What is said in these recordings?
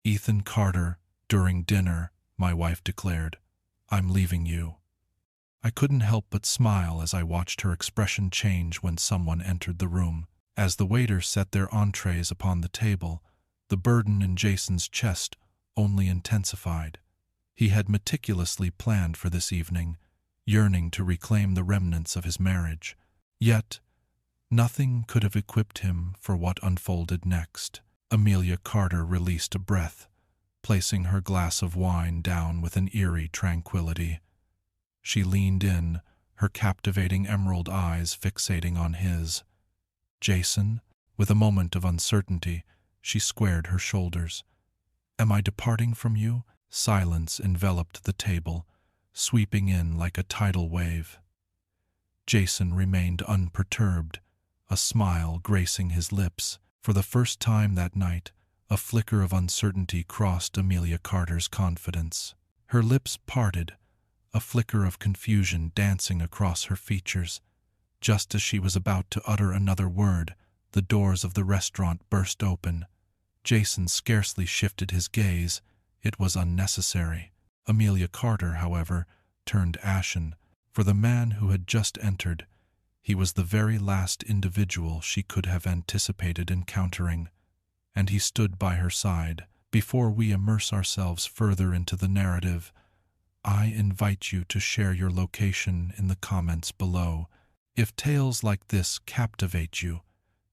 "Ethan Carter, during dinner," my wife declared. "I'm leaving you." I couldn't help but smile as I watched her expression change when someone entered the room. As the waiter set their entrees upon the table, the burden in Jason's chest only intensified. He had meticulously planned for this evening, yearning to reclaim the remnants of his marriage. Yet, nothing could have equipped him for what unfolded next. Amelia Carter released a breath, placing her glass of wine down with an eerie tranquility. She leaned in, her captivating emerald eyes fixating on his. "Jason?" With a moment of uncertainty, she squared her shoulders. "Am I departing from you?" Silence enveloped the table, sweeping in like a tidal wave. Jason remained unperturbed, a smile gracing his lips. For the first time that night, a flicker of uncertainty crossed Amelia Carter's confidence. Her lips parted, a flicker of confusion dancing across her features. Just as she was about to utter another word, the doors of the restaurant burst open. Jason scarcely shifted his gaze. It was unnecessary. Amelia Carter, however, turned ashen. For the man who had just entered, he was the very last individual she could have anticipated encountering, and he stood by her side. Before we immerse ourselves further into the narrative, I invite you to share your location in the comments below. If tales like this captivate you,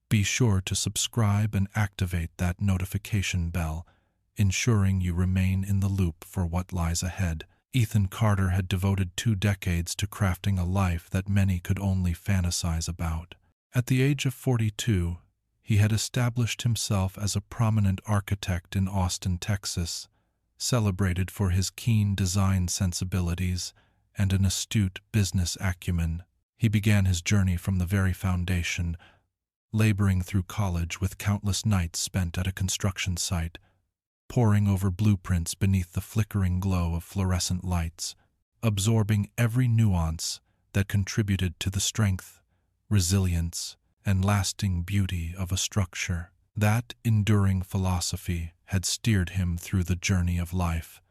be sure to subscribe and activate that notification bell, ensuring you remain in the loop for what lies ahead. Ethan Carter had devoted 2 decades to crafting a life that many could only fantasize about. At the age of 42, he had established himself as a prominent architect in Austin, Texas, celebrated for his keen design sensibilities and an astute business acumen. He began his journey from the very foundation, laboring through college with countless nights spent at a construction site, poring over blueprints beneath the flickering glow of fluorescent lights, absorbing every nuance that contributed to the strength, resilience, and lasting beauty of a structure. That enduring philosophy had steered him through the journey of life,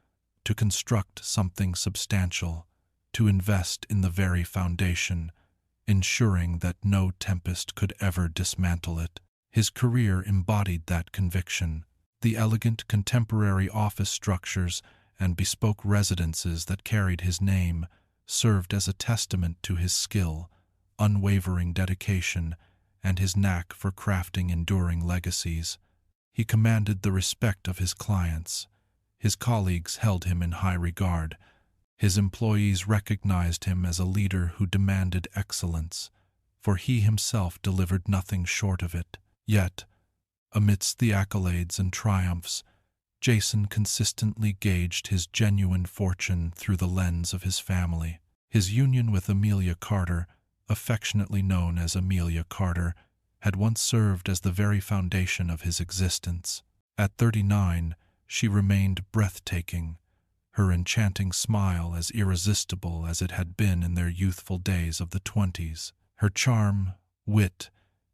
to construct something substantial, to invest in the very foundation, ensuring that no tempest could ever dismantle it. His career embodied that conviction. The elegant contemporary office structures and bespoke residences that carried his name served as a testament to his skill, unwavering dedication, and his knack for crafting enduring legacies. He commanded the respect of his clients. His colleagues held him in high regard. His employees recognized him as a leader who demanded excellence, for he himself delivered nothing short of it. Yet, amidst the accolades and triumphs, Jason consistently gauged his genuine fortune through the lens of his family. His union with Amelia Carter, affectionately known as Amelia Carter, had once served as the very foundation of his existence. At 39, she remained breathtaking, her enchanting smile as irresistible as it had been in their youthful days of the 20s. Her charm, wit,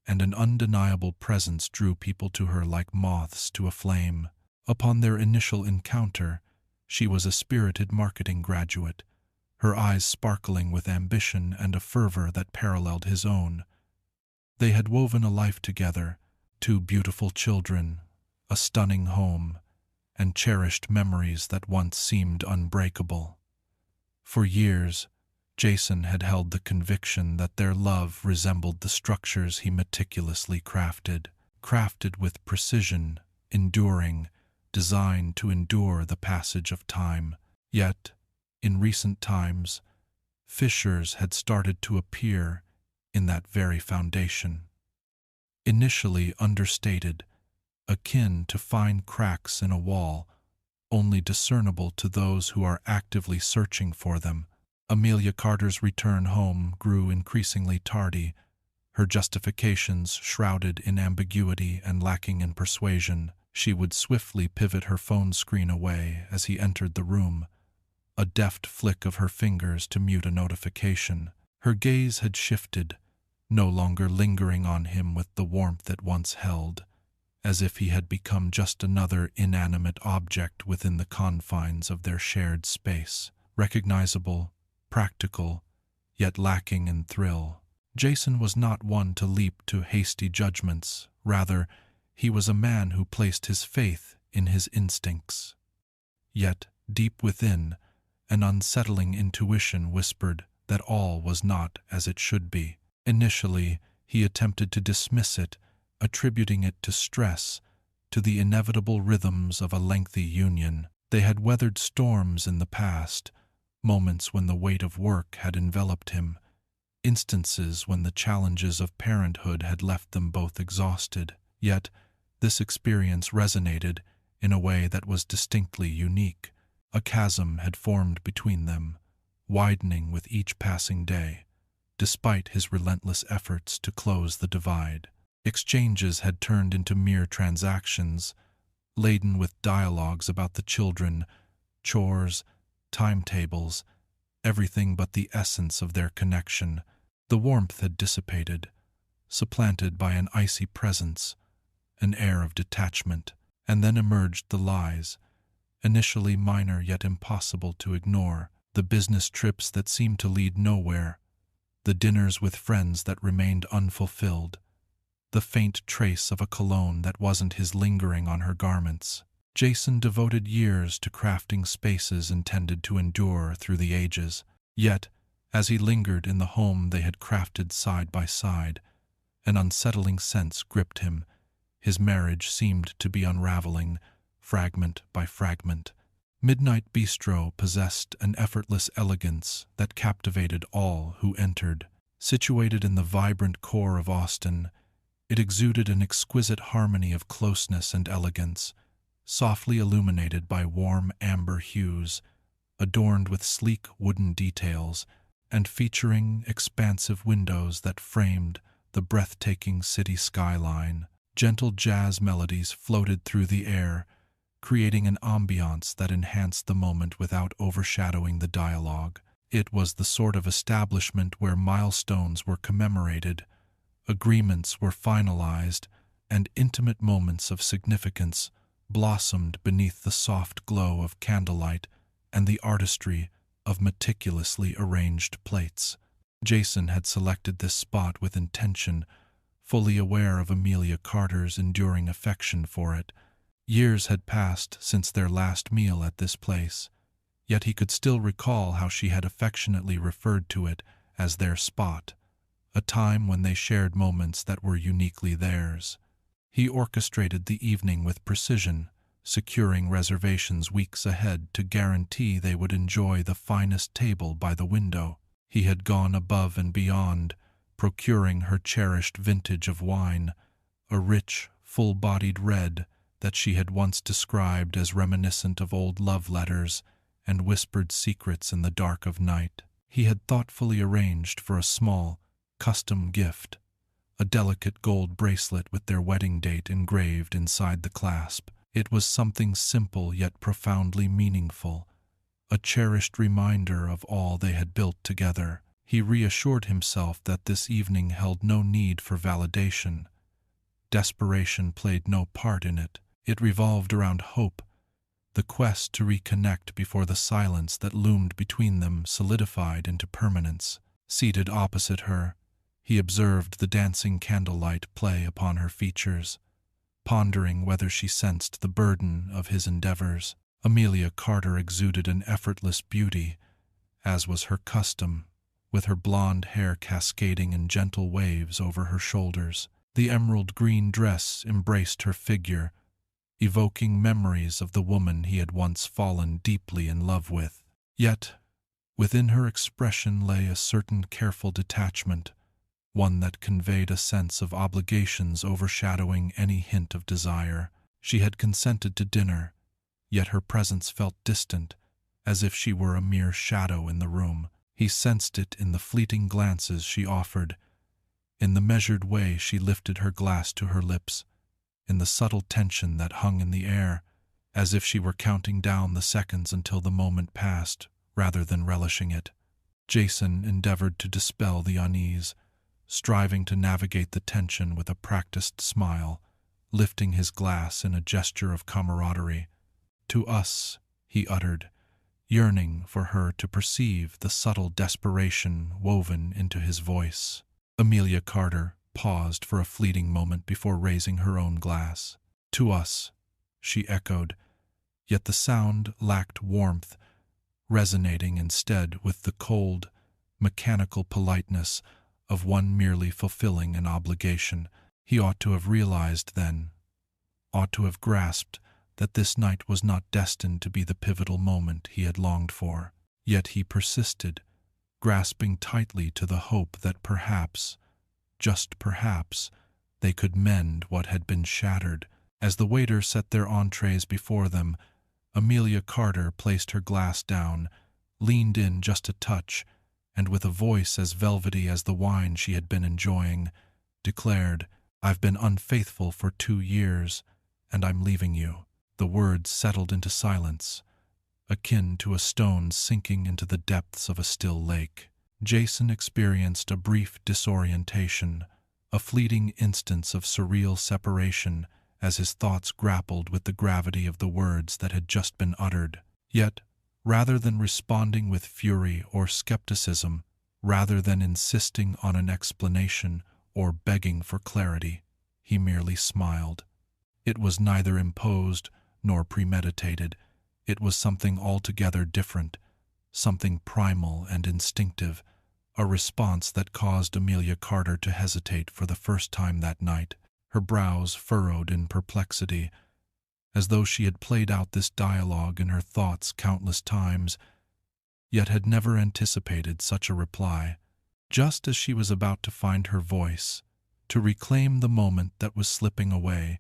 and an undeniable presence drew people to her like moths to a flame. Upon their initial encounter, she was a spirited marketing graduate, her eyes sparkling with ambition and a fervor that paralleled his own. They had woven a life together, 2 beautiful children, a stunning home, and cherished memories that once seemed unbreakable. For years, Jason had held the conviction that their love resembled the structures he meticulously crafted with precision, enduring, designed to endure the passage of time. Yet, in recent times, fissures had started to appear in that very foundation. Initially understated, akin to fine cracks in a wall, only discernible to those who are actively searching for them, Amelia Carter's return home grew increasingly tardy, her justifications shrouded in ambiguity and lacking in persuasion. She would swiftly pivot her phone screen away as he entered the room, a deft flick of her fingers to mute a notification. Her gaze had shifted, no longer lingering on him with the warmth it once held, as if he had become just another inanimate object within the confines of their shared space. Recognizable, practical, yet lacking in thrill. Jason was not one to leap to hasty judgments. Rather, he was a man who placed his faith in his instincts. Yet, deep within, an unsettling intuition whispered that all was not as it should be. Initially, he attempted to dismiss it, attributing it to stress, to the inevitable rhythms of a lengthy union. They had weathered storms in the past, moments when the weight of work had enveloped him, instances when the challenges of parenthood had left them both exhausted. Yet, this experience resonated in a way that was distinctly unique. A chasm had formed between them, widening with each passing day, despite his relentless efforts to close the divide. Exchanges had turned into mere transactions, laden with dialogues about the children, chores, timetables, everything but the essence of their connection. The warmth had dissipated, supplanted by an icy presence, an air of detachment, and then emerged the lies, initially minor yet impossible to ignore, the business trips that seemed to lead nowhere, the dinners with friends that remained unfulfilled, the faint trace of a cologne that wasn't his lingering on her garments. Jason devoted years to crafting spaces intended to endure through the ages. Yet, as he lingered in the home they had crafted side by side, an unsettling sense gripped him. His marriage seemed to be unraveling, fragment by fragment. Midnight Bistro possessed an effortless elegance that captivated all who entered. Situated in the vibrant core of Austin, it exuded an exquisite harmony of closeness and elegance, softly illuminated by warm amber hues, adorned with sleek wooden details, and featuring expansive windows that framed the breathtaking city skyline. Gentle jazz melodies floated through the air, creating an ambiance that enhanced the moment without overshadowing the dialogue. It was the sort of establishment where milestones were commemorated, agreements were finalized, and intimate moments of significance blossomed beneath the soft glow of candlelight and the artistry of meticulously arranged plates. Jason had selected this spot with intention, fully aware of Amelia Carter's enduring affection for it. Years had passed since their last meal at this place, yet he could still recall how she had affectionately referred to it as their spot, a time when they shared moments that were uniquely theirs. He orchestrated the evening with precision, securing reservations weeks ahead to guarantee they would enjoy the finest table by the window. He had gone above and beyond, procuring her cherished vintage of wine, a rich, full-bodied red that she had once described as reminiscent of old love letters and whispered secrets in the dark of night. He had thoughtfully arranged for a small, custom gift, a delicate gold bracelet with their wedding date engraved inside the clasp. It was something simple yet profoundly meaningful, a cherished reminder of all they had built together. He reassured himself that this evening held no need for validation. Desperation played no part in it. It revolved around hope, the quest to reconnect before the silence that loomed between them solidified into permanence. Seated opposite her, he observed the dancing candlelight play upon her features, pondering whether she sensed the burden of his endeavors. Amelia Carter exuded an effortless beauty, as was her custom, with her blonde hair cascading in gentle waves over her shoulders. The emerald green dress embraced her figure, evoking memories of the woman he had once fallen deeply in love with. Yet, within her expression lay a certain careful detachment, one that conveyed a sense of obligations overshadowing any hint of desire. She had consented to dinner, yet her presence felt distant, as if she were a mere shadow in the room. He sensed it in the fleeting glances she offered, in the measured way she lifted her glass to her lips, in the subtle tension that hung in the air, as if she were counting down the seconds until the moment passed, rather than relishing it. Jason endeavored to dispel the unease, striving to navigate the tension with a practiced smile, lifting his glass in a gesture of camaraderie. "To us," he uttered, yearning for her to perceive the subtle desperation woven into his voice. Amelia Carter paused for a fleeting moment before raising her own glass. "To us," she echoed, yet the sound lacked warmth, resonating instead with the cold, mechanical politeness of one merely fulfilling an obligation. He ought to have realized then, ought to have grasped that this night was not destined to be the pivotal moment he had longed for. Yet he persisted, grasping tightly to the hope that perhaps, just perhaps, they could mend what had been shattered. As the waiter set their entrees before them, Amelia Carter placed her glass down, leaned in just a touch, and with a voice as velvety as the wine she had been enjoying, declared, "I've been unfaithful for 2 years, and I'm leaving you." The words settled into silence, akin to a stone sinking into the depths of a still lake. Jason experienced a brief disorientation, a fleeting instance of surreal separation as his thoughts grappled with the gravity of the words that had just been uttered. Yet, rather than responding with fury or skepticism, rather than insisting on an explanation or begging for clarity, he merely smiled. It was neither imposed nor premeditated. It was something altogether different, something primal and instinctive, a response that caused Amelia Carter to hesitate for the first time that night, her brows furrowed in perplexity, as though she had played out this dialogue in her thoughts countless times, yet had never anticipated such a reply. Just as she was about to find her voice, to reclaim the moment that was slipping away,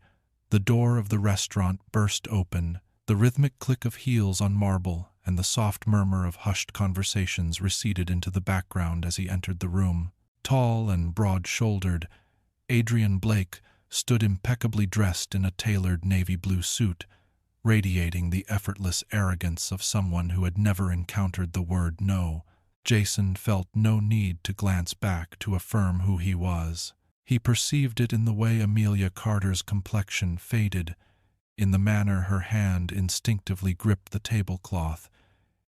the door of the restaurant burst open. The rhythmic click of heels on marble and the soft murmur of hushed conversations receded into the background as he entered the room. Tall and broad-shouldered, Adrian Blake stood impeccably dressed in a tailored navy blue suit, radiating the effortless arrogance of someone who had never encountered the word no. Jason felt no need to glance back to affirm who he was. He perceived it in the way Amelia Carter's complexion faded, in the manner her hand instinctively gripped the tablecloth,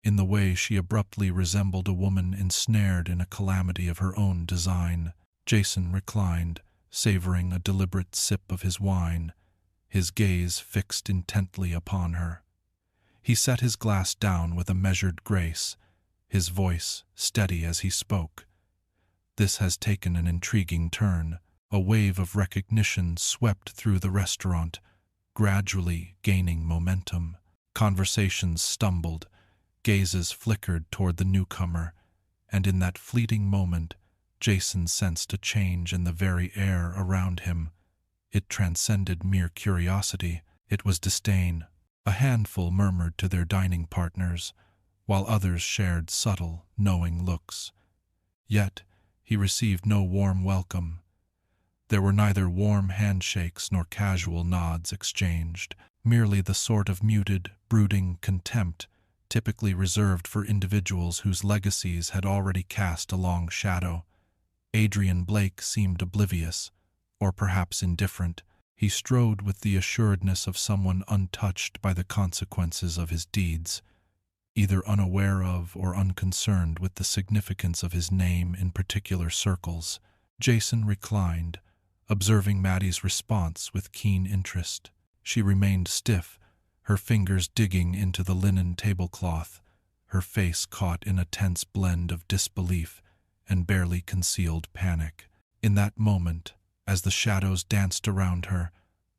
in the way she abruptly resembled a woman ensnared in a calamity of her own design. Jason reclined, savoring a deliberate sip of his wine, his gaze fixed intently upon her. He set his glass down with a measured grace, his voice steady as he spoke. "This has taken an intriguing turn." A wave of recognition swept through the restaurant, gradually gaining momentum. Conversations stumbled, gazes flickered toward the newcomer, and in that fleeting moment, Jason sensed a change in the very air around him. It transcended mere curiosity. It was disdain. A handful murmured to their dining partners, while others shared subtle, knowing looks. Yet, he received no warm welcome. There were neither warm handshakes nor casual nods exchanged, merely the sort of muted, brooding contempt typically reserved for individuals whose legacies had already cast a long shadow. Adrian Blake seemed oblivious, or perhaps indifferent. He strode with the assuredness of someone untouched by the consequences of his deeds, either unaware of or unconcerned with the significance of his name in particular circles. Jason reclined, observing Maddie's response with keen interest. She remained stiff, her fingers digging into the linen tablecloth, her face caught in a tense blend of disbelief and barely concealed panic. In that moment, as the shadows danced around her,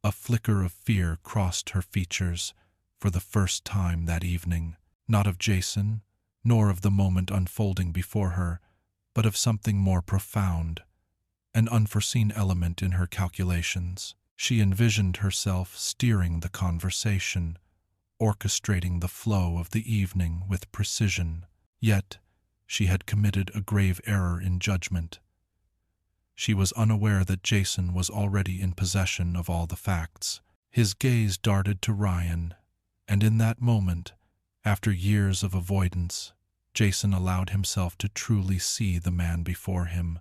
a flicker of fear crossed her features for the first time that evening, not of Jason, nor of the moment unfolding before her, but of something more profound, an unforeseen element in her calculations. She envisioned herself steering the conversation, orchestrating the flow of the evening with precision. Yet, she had committed a grave error in judgment. She was unaware that Jason was already in possession of all the facts. His gaze darted to Ryan, and in that moment, after years of avoidance, Jason allowed himself to truly see the man before him.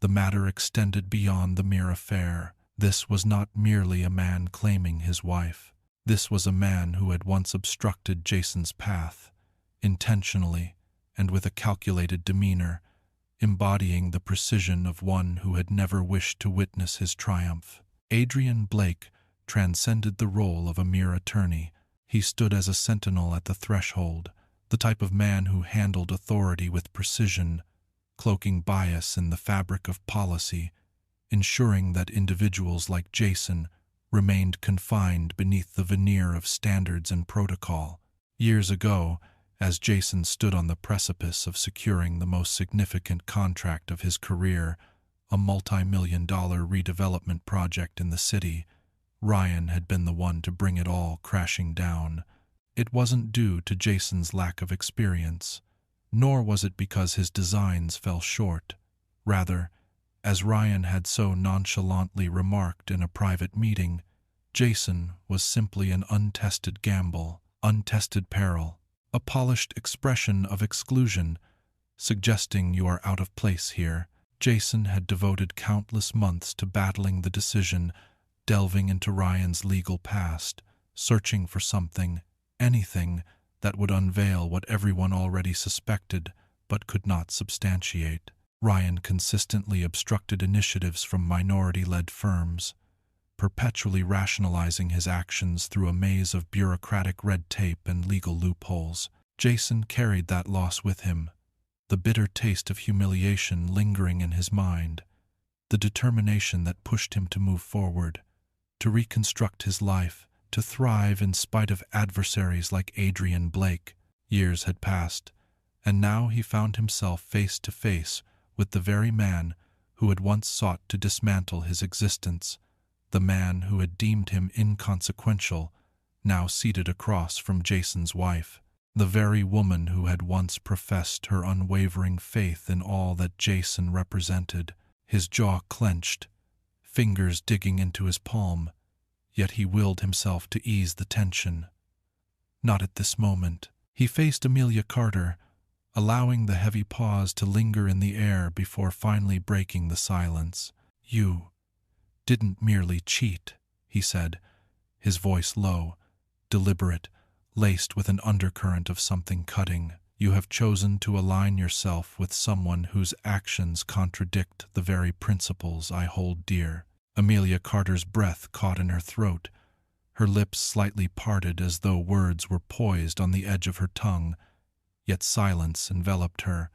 The matter extended beyond the mere affair. This was not merely a man claiming his wife. This was a man who had once obstructed Jason's path, intentionally and with a calculated demeanor, embodying the precision of one who had never wished to witness his triumph. Adrian Blake transcended the role of a mere attorney. He stood as a sentinel at the threshold, the type of man who handled authority with precision, cloaking bias in the fabric of policy, ensuring that individuals like Jason remained confined beneath the veneer of standards and protocol. Years ago, as Jason stood on the precipice of securing the most significant contract of his career, a multi-million-dollar redevelopment project in the city, Ryan had been the one to bring it all crashing down. It wasn't due to Jason's lack of experience, nor was it because his designs fell short. Rather, as Ryan had so nonchalantly remarked in a private meeting, Jason was simply an untested gamble, untested peril, a polished expression of exclusion, suggesting you are out of place here. Jason had devoted countless months to battling the decision, delving into Ryan's legal past, searching for something, anything, that would unveil what everyone already suspected but could not substantiate. Ryan consistently obstructed initiatives from minority-led firms, perpetually rationalizing his actions through a maze of bureaucratic red tape and legal loopholes. Jason carried that loss with him, the bitter taste of humiliation lingering in his mind, the determination that pushed him to move forward, to reconstruct his life, to thrive in spite of adversaries like Adrian Blake. Years had passed, and now he found himself face to face with the very man who had once sought to dismantle his existence, the man who had deemed him inconsequential, now seated across from Jason's wife, the very woman who had once professed her unwavering faith in all that Jason represented. His jaw clenched, fingers digging into his palm, yet he willed himself to ease the tension. Not at this moment. He faced Amelia Carter, allowing the heavy pause to linger in the air before finally breaking the silence. "You didn't merely cheat," he said, his voice low, deliberate, laced with an undercurrent of something cutting. "You have chosen to align yourself with someone whose actions contradict the very principles I hold dear." Amelia Carter's breath caught in her throat, her lips slightly parted as though words were poised on the edge of her tongue, yet silence enveloped her.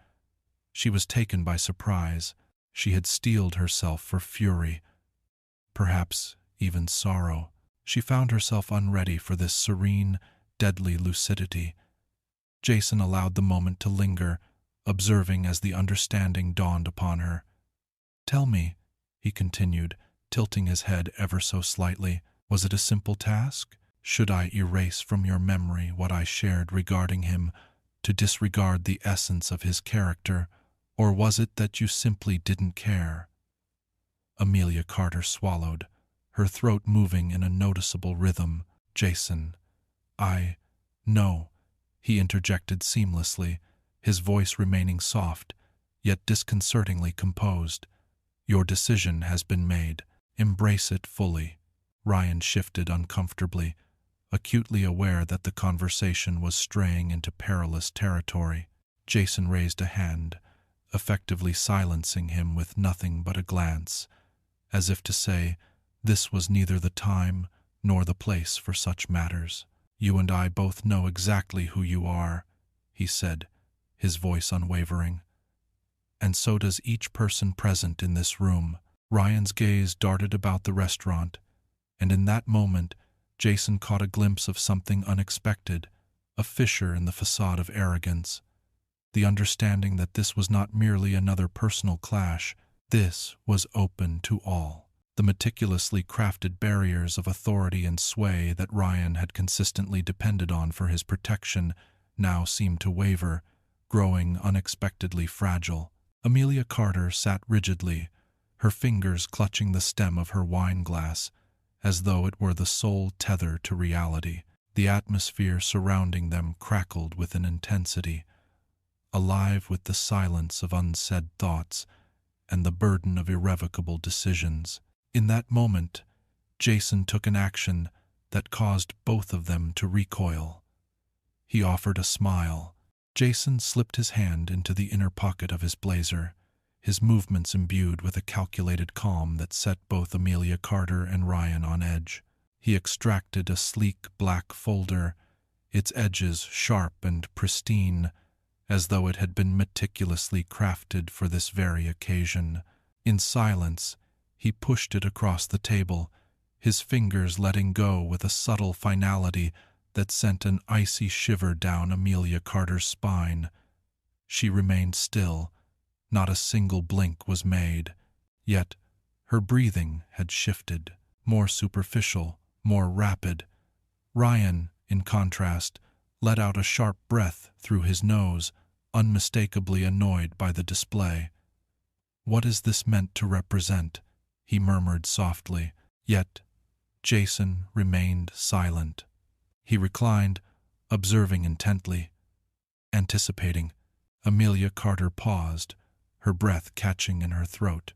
She was taken by surprise. She had steeled herself for fury, perhaps even sorrow. She found herself unready for this serene, deadly lucidity. Jason allowed the moment to linger, observing as the understanding dawned upon her. "Tell me," he continued, tilting his head ever so slightly, "was it a simple task? Should I erase from your memory what I shared regarding him, to disregard the essence of his character, or was it that you simply didn't care?" Amelia Carter swallowed, her throat moving in a noticeable rhythm. "Jason, no," he interjected seamlessly, his voice remaining soft, yet disconcertingly composed. "Your decision has been made. Embrace it fully." Ryan shifted uncomfortably, acutely aware that the conversation was straying into perilous territory. Jason raised a hand, effectively silencing him with nothing but a glance, as if to say, this was neither the time nor the place for such matters. "You and I both know exactly who you are," he said, his voice unwavering. "And so does each person present in this room." Ryan's gaze darted about the restaurant, and in that moment, Jason caught a glimpse of something unexpected, a fissure in the facade of arrogance. The understanding that this was not merely another personal clash, this was open to all. The meticulously crafted barriers of authority and sway that Ryan had consistently depended on for his protection now seemed to waver, growing unexpectedly fragile. Amelia Carter sat rigidly, her fingers clutching the stem of her wine glass, as though it were the sole tether to reality. The atmosphere surrounding them crackled with an intensity, alive with the silence of unsaid thoughts and the burden of irrevocable decisions. In that moment, Jason took an action that caused both of them to recoil. He offered a smile. Jason slipped his hand into the inner pocket of his blazer, his movements imbued with a calculated calm that set both Amelia Carter and Ryan on edge. He extracted a sleek black folder, its edges sharp and pristine, as though it had been meticulously crafted for this very occasion. In silence, he pushed it across the table, his fingers letting go with a subtle finality that sent an icy shiver down Amelia Carter's spine. She remained still. Not a single blink was made. Yet her breathing had shifted, more superficial, more rapid. Ryan, in contrast, let out a sharp breath through his nose, unmistakably annoyed by the display. "What is this meant to represent?" he murmured softly. Yet Jason remained silent. He reclined, observing intently, anticipating. Amelia Carter paused, her breath catching in her throat,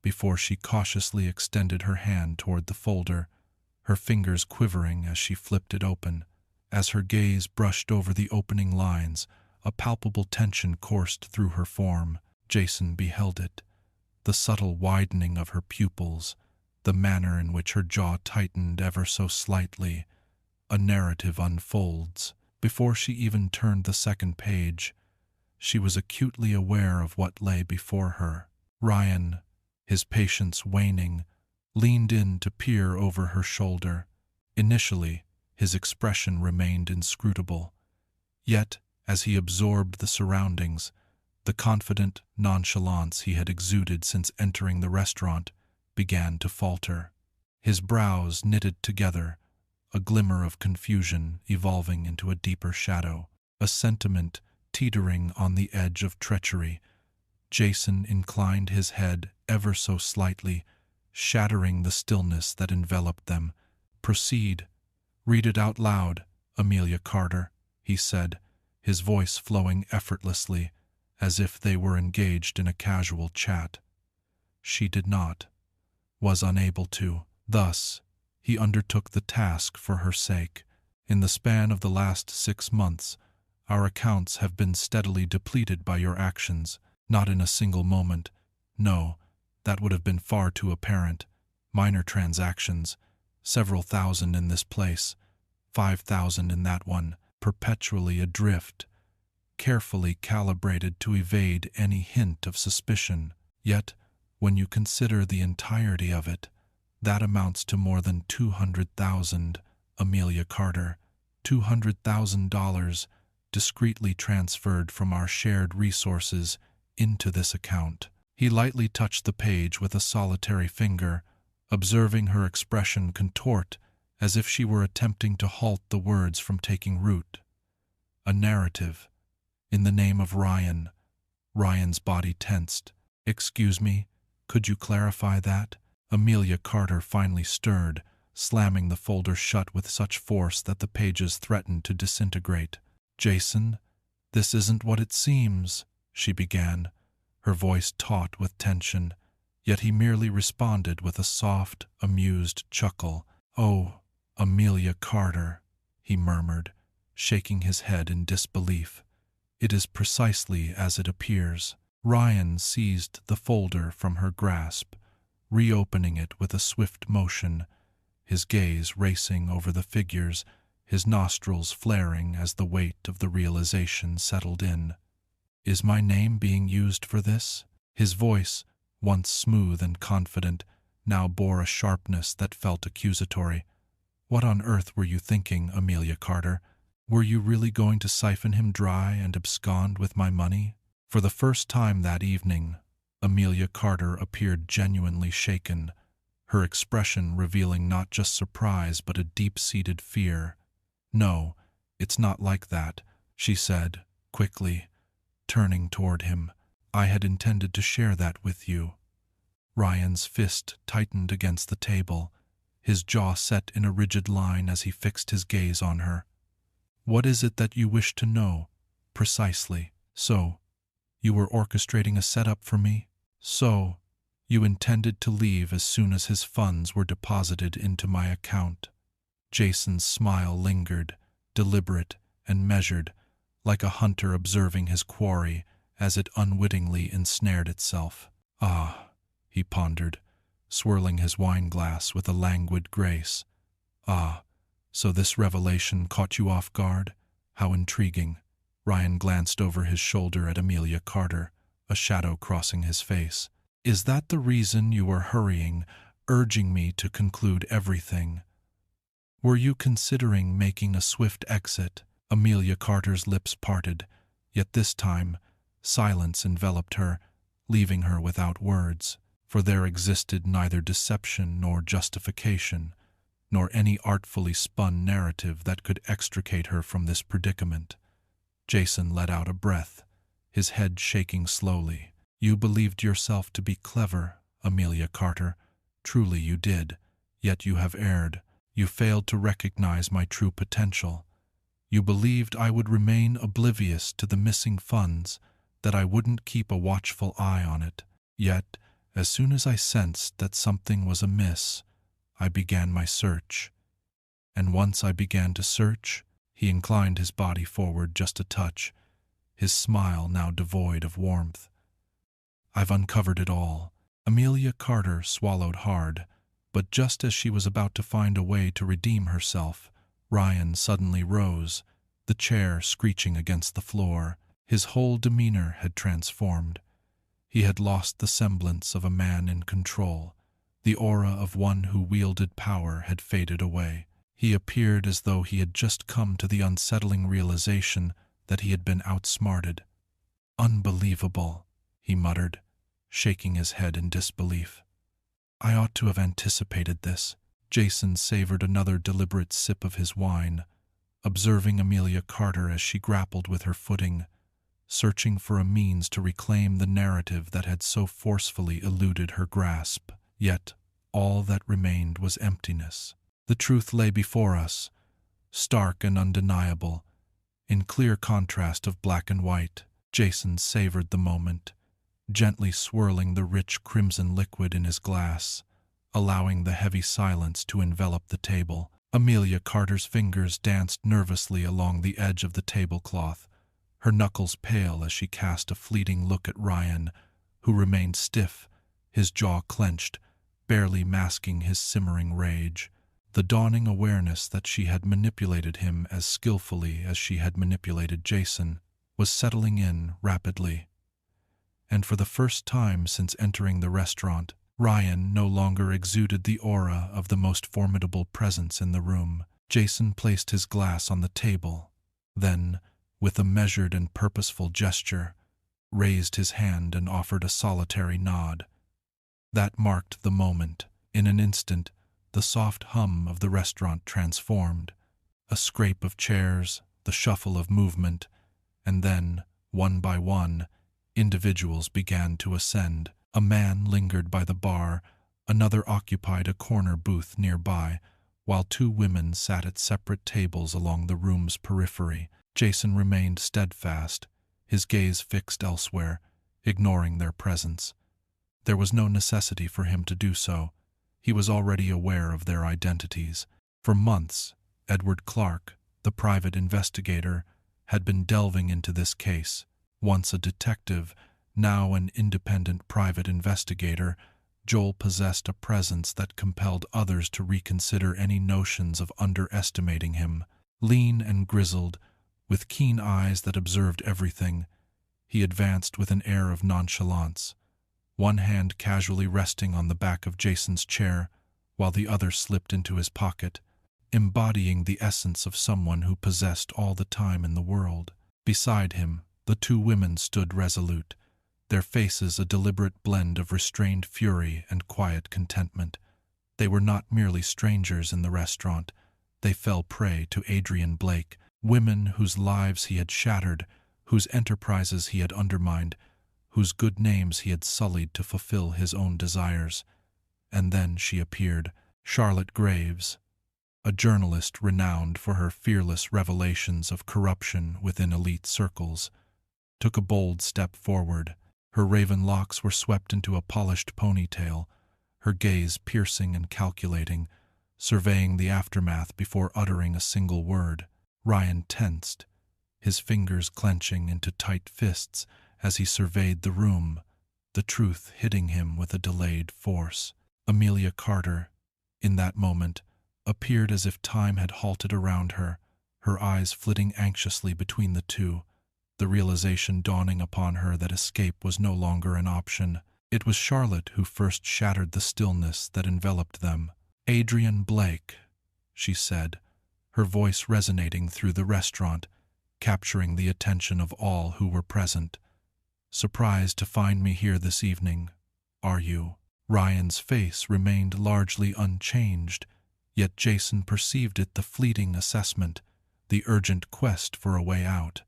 before she cautiously extended her hand toward the folder, her fingers quivering as she flipped it open. As her gaze brushed over the opening lines, a palpable tension coursed through her form. Jason beheld it, the subtle widening of her pupils, the manner in which her jaw tightened ever so slightly. A narrative unfolds. Before she even turned the second page, she was acutely aware of what lay before her. Ryan, his patience waning, leaned in to peer over her shoulder. Initially, his expression remained inscrutable. Yet, as he absorbed the surroundings, the confident nonchalance he had exuded since entering the restaurant began to falter. His brows knitted together, a glimmer of confusion evolving into a deeper shadow, a sentiment teetering on the edge of treachery. Jason inclined his head ever so slightly, shattering the stillness that enveloped them. "Proceed. Read it out loud, Amelia Carter," he said, his voice flowing effortlessly, as if they were engaged in a casual chat. She did not, was unable to. Thus, he undertook the task for her sake. "In the span of the last 6 months, our accounts have been steadily depleted by your actions, not in a single moment. No, that would have been far too apparent. Minor transactions, several thousand in this place, 5,000 in that one, perpetually adrift, carefully calibrated to evade any hint of suspicion. Yet, when you consider the entirety of it, that amounts to more than 200,000, Amelia Carter, $200,000 discreetly transferred from our shared resources into this account." He lightly touched the page with a solitary finger, observing her expression contort as if she were attempting to halt the words from taking root. "A narrative. In the name of Ryan." Ryan's body tensed. "Excuse me, could you clarify that?" Amelia Carter finally stirred, slamming the folder shut with such force that the pages threatened to disintegrate. "Jason, this isn't what it seems," she began, her voice taut with tension, yet he merely responded with a soft, amused chuckle. "Oh, Amelia Carter," he murmured, shaking his head in disbelief. "It is precisely as it appears." Ryan seized the folder from her grasp, reopening it with a swift motion, his gaze racing over the figures, his nostrils flaring as the weight of the realization settled in. "Is my name being used for this?" His voice, once smooth and confident, now bore a sharpness that felt accusatory. "What on earth were you thinking, Amelia Carter? Were you really going to siphon him dry and abscond with my money?" For the first time that evening, Amelia Carter appeared genuinely shaken, her expression revealing not just surprise but a deep-seated fear. "No, it's not like that," she said, quickly, turning toward him. "I had intended to share that with you." Ryan's fist tightened against the table, his jaw set in a rigid line as he fixed his gaze on her. "What is it that you wish to know, precisely?" "So, you were orchestrating a setup for me?" "So, You intended to leave as soon as his funds were deposited into my account. Jason's smile lingered, deliberate and measured, like a hunter observing his quarry as it unwittingly ensnared itself. Ah, he pondered, swirling his wine-glass with a languid grace. Ah, so this revelation caught you off guard? How intriguing. Ryan glanced over his shoulder at Amelia Carter, a shadow crossing his face. Is that the reason you were hurrying, urging me to conclude everything? Were you considering making a swift exit? Amelia Carter's lips parted, yet this time silence enveloped her, leaving her without words, for there existed neither deception nor justification, nor any artfully spun narrative that could extricate her from this predicament. Jason let out a breath, his head shaking slowly. You believed yourself to be clever, Amelia Carter. Truly you did, yet you have erred. You failed to recognize my true potential. You believed I would remain oblivious to the missing funds, that I wouldn't keep a watchful eye on it. Yet, as soon as I sensed that something was amiss, I began my search. And once I began to search, he inclined his body forward just a touch, his smile now devoid of warmth. I've uncovered it all. Amelia Carter swallowed hard, but just as she was about to find a way to redeem herself, Ryan suddenly rose, the chair screeching against the floor. His whole demeanor had transformed. He had lost the semblance of a man in control. The aura of one who wielded power had faded away. He appeared as though he had just come to the unsettling realization that he had been outsmarted. Unbelievable, he muttered, shaking his head in disbelief. I ought to have anticipated this. Jason savored another deliberate sip of his wine, observing Amelia Carter as she grappled with her footing, searching for a means to reclaim the narrative that had so forcefully eluded her grasp. Yet all that remained was emptiness. The truth lay before us, stark and undeniable, in clear contrast of black and white. Jason savored the moment, gently swirling the rich crimson liquid in his glass, allowing the heavy silence to envelop the table. Amelia Carter's fingers danced nervously along the edge of the tablecloth, her knuckles pale as she cast a fleeting look at Ryan, who remained stiff, his jaw clenched, barely masking his simmering rage. The dawning awareness that she had manipulated him as skillfully as she had manipulated Jason was settling in rapidly. And for the first time since entering the restaurant, Ryan no longer exuded the aura of the most formidable presence in the room. Jason placed his glass on the table, then, with a measured and purposeful gesture, raised his hand and offered a solitary nod. That marked the moment. In an instant, the soft hum of the restaurant transformed. A scrape of chairs, the shuffle of movement, and then, one by one, individuals began to ascend. A man lingered by the bar, another occupied a corner booth nearby, while two women sat at separate tables along the room's periphery. Jason remained steadfast, his gaze fixed elsewhere, ignoring their presence. There was no necessity for him to do so. He was already aware of their identities. For months, Edward Clark, the private investigator, had been delving into this case. Once a detective, now an independent private investigator, Joel possessed a presence that compelled others to reconsider any notions of underestimating him. Lean and grizzled, with keen eyes that observed everything, he advanced with an air of nonchalance, one hand casually resting on the back of Jason's chair, while the other slipped into his pocket, embodying the essence of someone who possessed all the time in the world. Beside him, the two women stood resolute, their faces a deliberate blend of restrained fury and quiet contentment. They were not merely strangers in the restaurant. They fell prey to Adrian Blake, women whose lives he had shattered, whose enterprises he had undermined, whose good names he had sullied to fulfill his own desires. And then she appeared, Charlotte Graves, a journalist renowned for her fearless revelations of corruption within elite circles, took a bold step forward. Her raven locks were swept into a polished ponytail, her gaze piercing and calculating, surveying the aftermath before uttering a single word. Ryan tensed, his fingers clenching into tight fists as he surveyed the room, the truth hitting him with a delayed force. Amelia Carter, in that moment, appeared as if time had halted around her eyes flitting anxiously between the two, the realization dawning upon her that escape was no longer an option. It was Charlotte who first shattered the stillness that enveloped them. "Adrian Blake," she said, her voice resonating through the restaurant, capturing the attention of all who were present. "Surprised to find me here this evening, are you?" Ryan's face remained largely unchanged, yet Jason perceived it, the fleeting assessment, the urgent quest for a way out.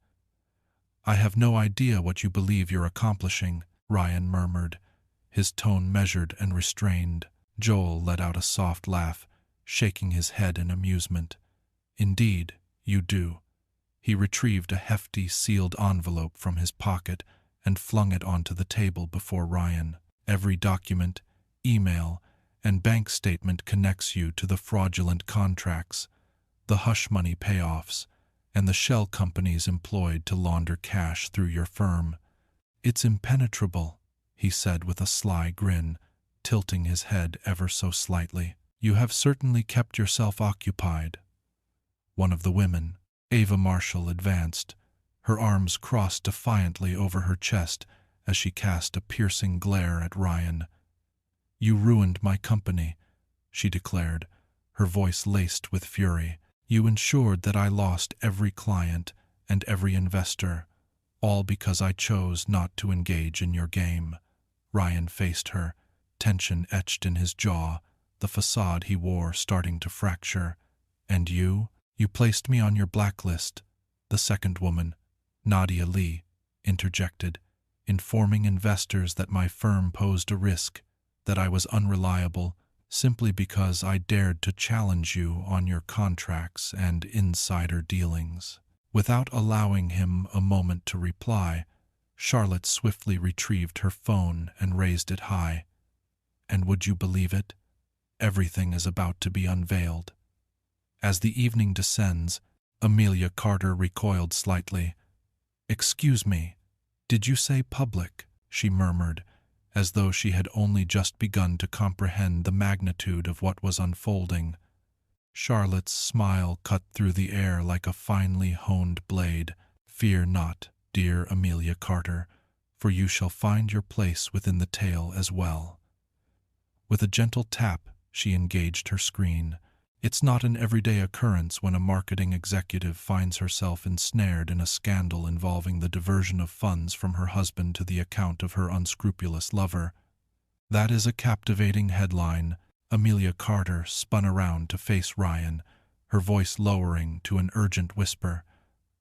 "I have no idea what you believe you're accomplishing," Ryan murmured, his tone measured and restrained. Joel let out a soft laugh, shaking his head in amusement. "Indeed, you do." He retrieved a hefty, sealed envelope from his pocket and flung it onto the table before Ryan. "Every document, email, and bank statement connects you to the fraudulent contracts, the hush money payoffs, and the shell companies employed to launder cash through your firm. It's impenetrable," he said with a sly grin, tilting his head ever so slightly. "You have certainly kept yourself occupied." One of the women, Ava Marshall, advanced, her arms crossed defiantly over her chest as she cast a piercing glare at Ryan. "You ruined my company," she declared, her voice laced with fury. "You ensured that I lost every client and every investor, all because I chose not to engage in your game." Ryan faced her, tension etched in his jaw, the facade he wore starting to fracture. "And you? You placed me on your blacklist," the second woman, Nadia Lee, interjected, "informing investors that my firm posed a risk, that I was unreliable, simply because I dared to challenge you on your contracts and insider dealings." Without allowing him a moment to reply, Charlotte swiftly retrieved her phone and raised it high. "And would you believe it? Everything is about to be unveiled." As the evening descends, Amelia Carter recoiled slightly. "Excuse me, did you say public?" she murmured, as though she had only just begun to comprehend the magnitude of what was unfolding. Charlotte's smile cut through the air like a finely honed blade. "Fear not, dear Amelia Carter, for you shall find your place within the tale as well." With a gentle tap, she engaged her screen. It's not an everyday occurrence when a marketing executive finds herself ensnared in a scandal involving the diversion of funds from her husband to the account of her unscrupulous lover. That is a captivating headline. Amelia Carter spun around to face Ryan, her voice lowering to an urgent whisper.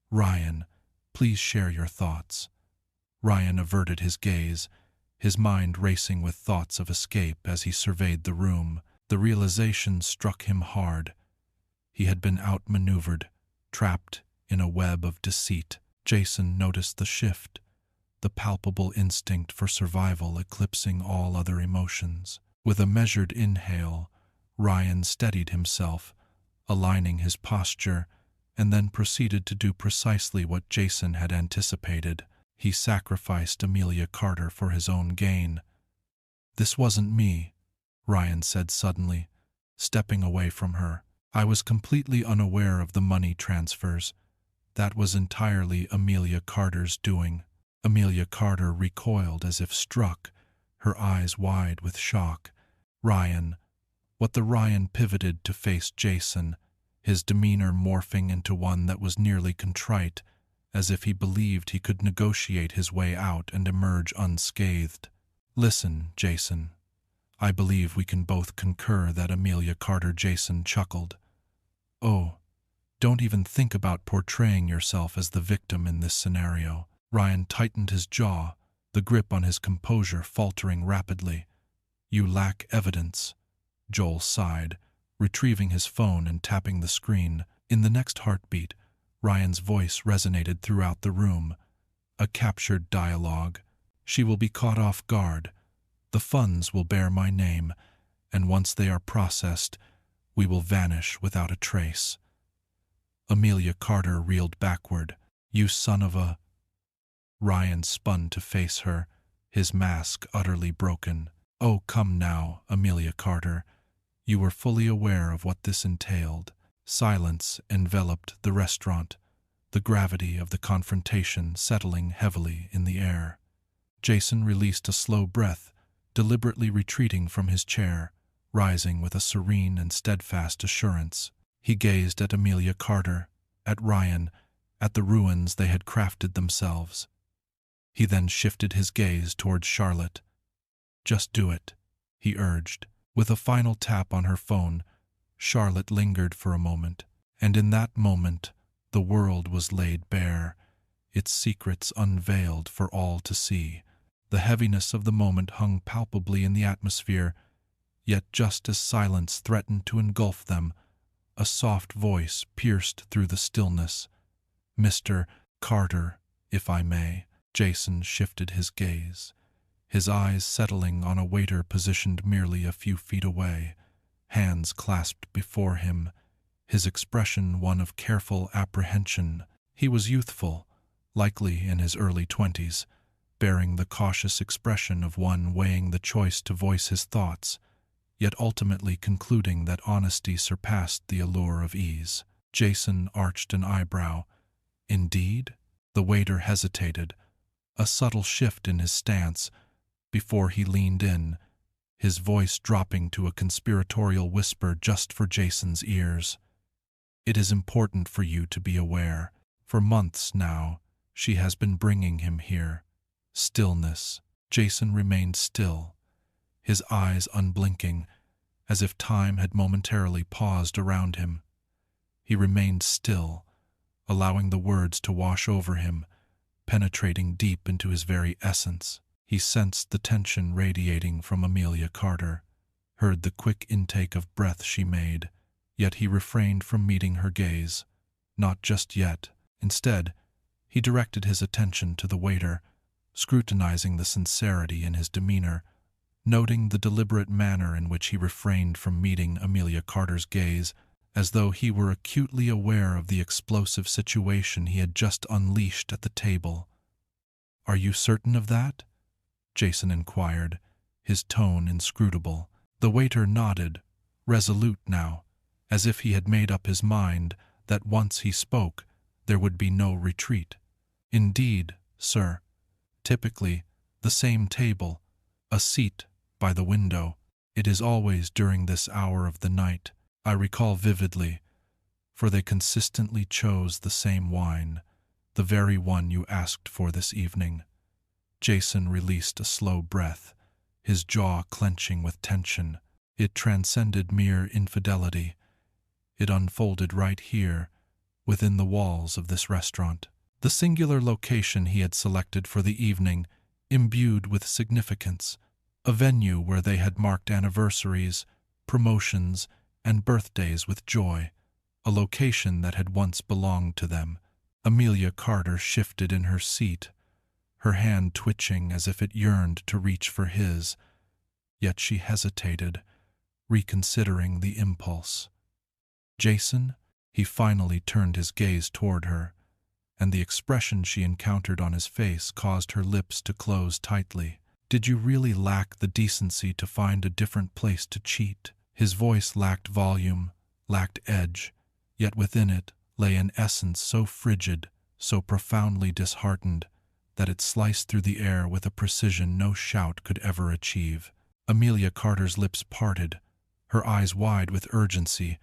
"Ryan, please share your thoughts." Ryan averted his gaze, his mind racing with thoughts of escape as he surveyed the room. The realization struck him hard. He had been outmaneuvered, trapped in a web of deceit. Jason noticed the shift, the palpable instinct for survival eclipsing all other emotions. With a measured inhale, Ryan steadied himself, aligning his posture, and then proceeded to do precisely what Jason had anticipated. He sacrificed Amelia Carter for his own gain. "This wasn't me," Ryan said suddenly, stepping away from her. "I was completely unaware of the money transfers. That was entirely Amelia Carter's doing." Amelia Carter recoiled as if struck, her eyes wide with shock. "Ryan." Ryan pivoted to face Jason, his demeanor morphing into one that was nearly contrite, as if he believed he could negotiate his way out and emerge unscathed. "Listen, Jason. I believe we can both concur that Amelia Carter." Jason chuckled. "Oh, don't even think about portraying yourself as the victim in this scenario." Ryan tightened his jaw, the grip on his composure faltering rapidly. "You lack evidence." Joel sighed, retrieving his phone and tapping the screen. In the next heartbeat, Ryan's voice resonated throughout the room, a captured dialogue, She will be caught off guard. The funds will bear my name, and once they are processed, we will vanish without a trace." Amelia Carter reeled backward. "You son of a—" Ryan spun to face her, his mask utterly broken. "Oh, come now, Amelia Carter. You were fully aware of what this entailed." Silence enveloped the restaurant, the gravity of the confrontation settling heavily in the air. Jason released a slow breath, deliberately retreating from his chair, rising with a serene and steadfast assurance. He gazed at Amelia Carter, at Ryan, at the ruins they had crafted themselves. He then shifted his gaze towards Charlotte. "Just do it," he urged. With a final tap on her phone, Charlotte lingered for a moment, and in that moment the world was laid bare, its secrets unveiled for all to see. The heaviness of the moment hung palpably in the atmosphere, yet just as silence threatened to engulf them, a soft voice pierced through the stillness. "Mr. Carter, if I may." Jason shifted his gaze, his eyes settling on a waiter positioned merely a few feet away, hands clasped before him, his expression one of careful apprehension. He was youthful, likely in his early 20s, bearing the cautious expression of one weighing the choice to voice his thoughts, yet ultimately concluding that honesty surpassed the allure of ease. Jason arched an eyebrow. "Indeed?" The waiter hesitated, a subtle shift in his stance, before he leaned in, his voice dropping to a conspiratorial whisper just for Jason's ears. "It is important for you to be aware. For months now, she has been bringing him here." Stillness. Jason remained still, his eyes unblinking, as if time had momentarily paused around him. He remained still, allowing the words to wash over him, penetrating deep into his very essence. He sensed the tension radiating from Amelia Carter, heard the quick intake of breath she made, yet he refrained from meeting her gaze. Not just yet. Instead, he directed his attention to the waiter, scrutinizing the sincerity in his demeanor, noting the deliberate manner in which he refrained from meeting Amelia Carter's gaze, as though he were acutely aware of the explosive situation he had just unleashed at the table. "Are you certain of that?" Jason inquired, his tone inscrutable. The waiter nodded, resolute now, as if he had made up his mind that once he spoke, there would be no retreat. "Indeed, sir. Typically, the same table, a seat by the window. It is always during this hour of the night. I recall vividly, for they consistently chose the same wine, the very one you asked for this evening." Jason released a slow breath, his jaw clenching with tension. It transcended mere infidelity. It unfolded right here, within the walls of this restaurant. The singular location he had selected for the evening, imbued with significance, a venue where they had marked anniversaries, promotions, and birthdays with joy, a location that had once belonged to them. Amelia Carter shifted in her seat, her hand twitching as if it yearned to reach for his, yet she hesitated, reconsidering the impulse. "Jason?" He finally turned his gaze toward her, and the expression she encountered on his face caused her lips to close tightly. "Did you really lack the decency to find a different place to cheat?" His voice lacked volume, lacked edge, yet within it lay an essence so frigid, so profoundly disheartened, that it sliced through the air with a precision no shout could ever achieve. Amelia Carter's lips parted, her eyes wide with urgency,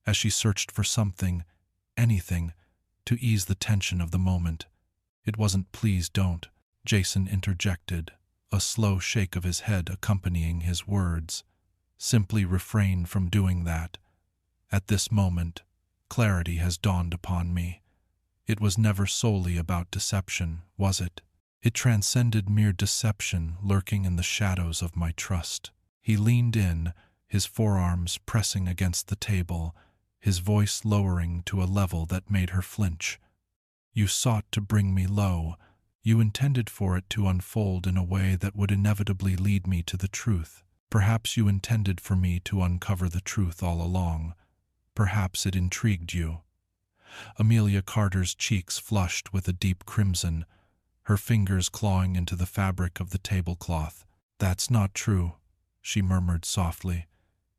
as she searched for something, anything, to ease the tension of the moment. "It wasn't 'please don't,'" Jason interjected, a slow shake of his head accompanying his words. "Simply refrain from doing that. At this moment, clarity has dawned upon me. It was never solely about deception, was it? It transcended mere deception lurking in the shadows of my trust." He leaned in, his forearms pressing against the table, his voice lowering to a level that made her flinch. "You sought to bring me low, You intended for it to unfold in a way that would inevitably lead me to the truth. Perhaps you intended for me to uncover the truth all along. Perhaps it intrigued you." Amelia Carter's cheeks flushed with a deep crimson, her fingers clawing into the fabric of the tablecloth. "That's not true," she murmured softly.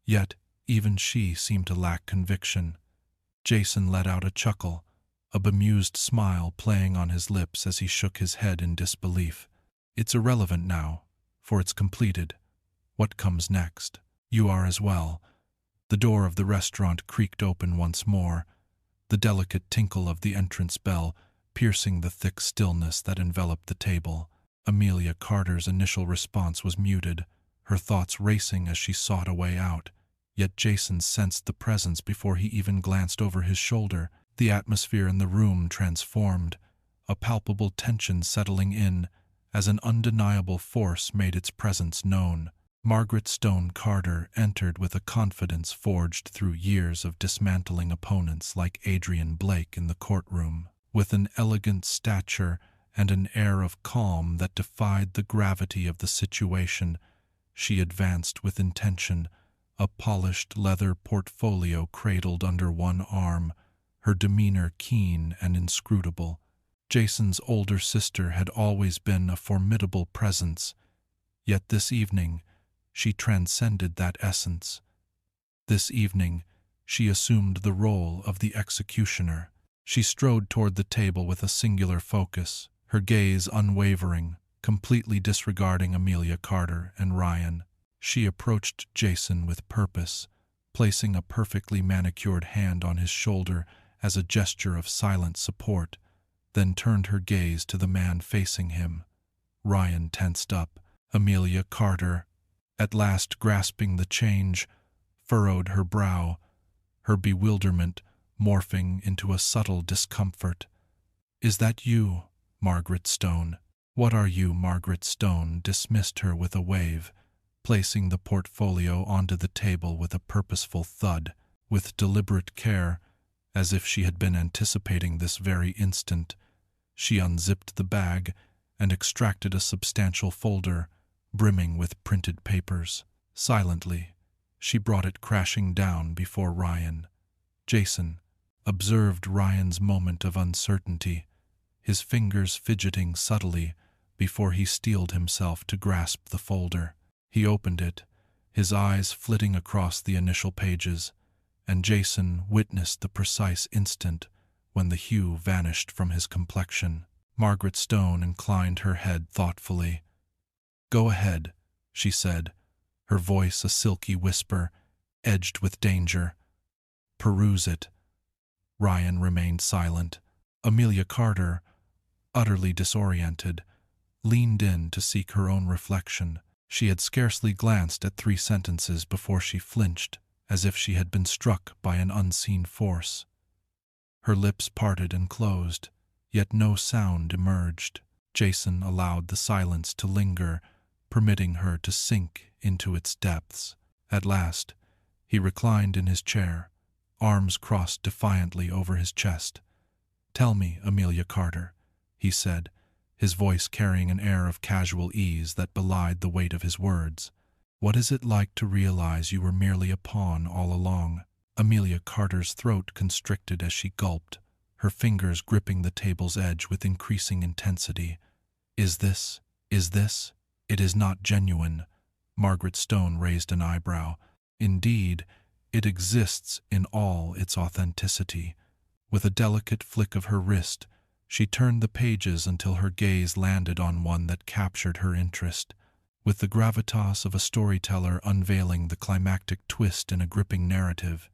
Yet, even she seemed to lack conviction. Jason let out a chuckle, a bemused smile playing on his lips as he shook his head in disbelief. "It's irrelevant now, for it's completed. What comes next? You are as well." The door of the restaurant creaked open once more, the delicate tinkle of the entrance bell piercing the thick stillness that enveloped the table. Amelia Carter's initial response was muted, her thoughts racing as she sought a way out. Yet Jason sensed the presence before he even glanced over his shoulder. The atmosphere in the room transformed, a palpable tension settling in as an undeniable force made its presence known. Margaret Stone Carter entered with a confidence forged through years of dismantling opponents like Adrian Blake in the courtroom. With an elegant stature and an air of calm that defied the gravity of the situation, she advanced with intention, a polished leather portfolio cradled under one arm, her demeanor keen and inscrutable. Jason's older sister had always been a formidable presence, yet this evening she transcended that essence. This evening she assumed the role of the executioner. She strode toward the table with a singular focus, her gaze unwavering, completely disregarding Amelia Carter and Ryan. She approached Jason with purpose, placing a perfectly manicured hand on his shoulder as a gesture of silent support, then turned her gaze to the man facing him. Ryan tensed up. Amelia Carter, at last grasping the change, furrowed her brow, her bewilderment morphing into a subtle discomfort. "Is that you, Margaret Stone?" "What are you?" Margaret Stone dismissed her with a wave, placing the portfolio onto the table with a purposeful thud. With deliberate care, as if she had been anticipating this very instant, she unzipped the bag and extracted a substantial folder, brimming with printed papers. Silently, she brought it crashing down before Ryan. Jason observed Ryan's moment of uncertainty, his fingers fidgeting subtly before he steeled himself to grasp the folder. He opened it, his eyes flitting across the initial pages, and Jason witnessed the precise instant when the hue vanished from his complexion. Margaret Stone inclined her head thoughtfully. "Go ahead," she said, her voice a silky whisper, edged with danger. "Peruse it." Ryan remained silent. Amelia Carter, utterly disoriented, leaned in to seek her own reflection. She had scarcely glanced at 3 sentences before she flinched, as if she had been struck by an unseen force. Her lips parted and closed, yet no sound emerged. Jason allowed the silence to linger, permitting her to sink into its depths. At last, he reclined in his chair, arms crossed defiantly over his chest. "Tell me, Amelia Carter," he said, his voice carrying an air of casual ease that belied the weight of his words. "What is it like to realize you were merely a pawn all along?" Amelia Carter's throat constricted as she gulped, her fingers gripping the table's edge with increasing intensity. Is this? It is not genuine." Margaret Stone raised an eyebrow. "Indeed, it exists in all its authenticity." With a delicate flick of her wrist, she turned the pages until her gaze landed on one that captured her interest. With the gravitas of a storyteller unveiling the climactic twist in a gripping narrative,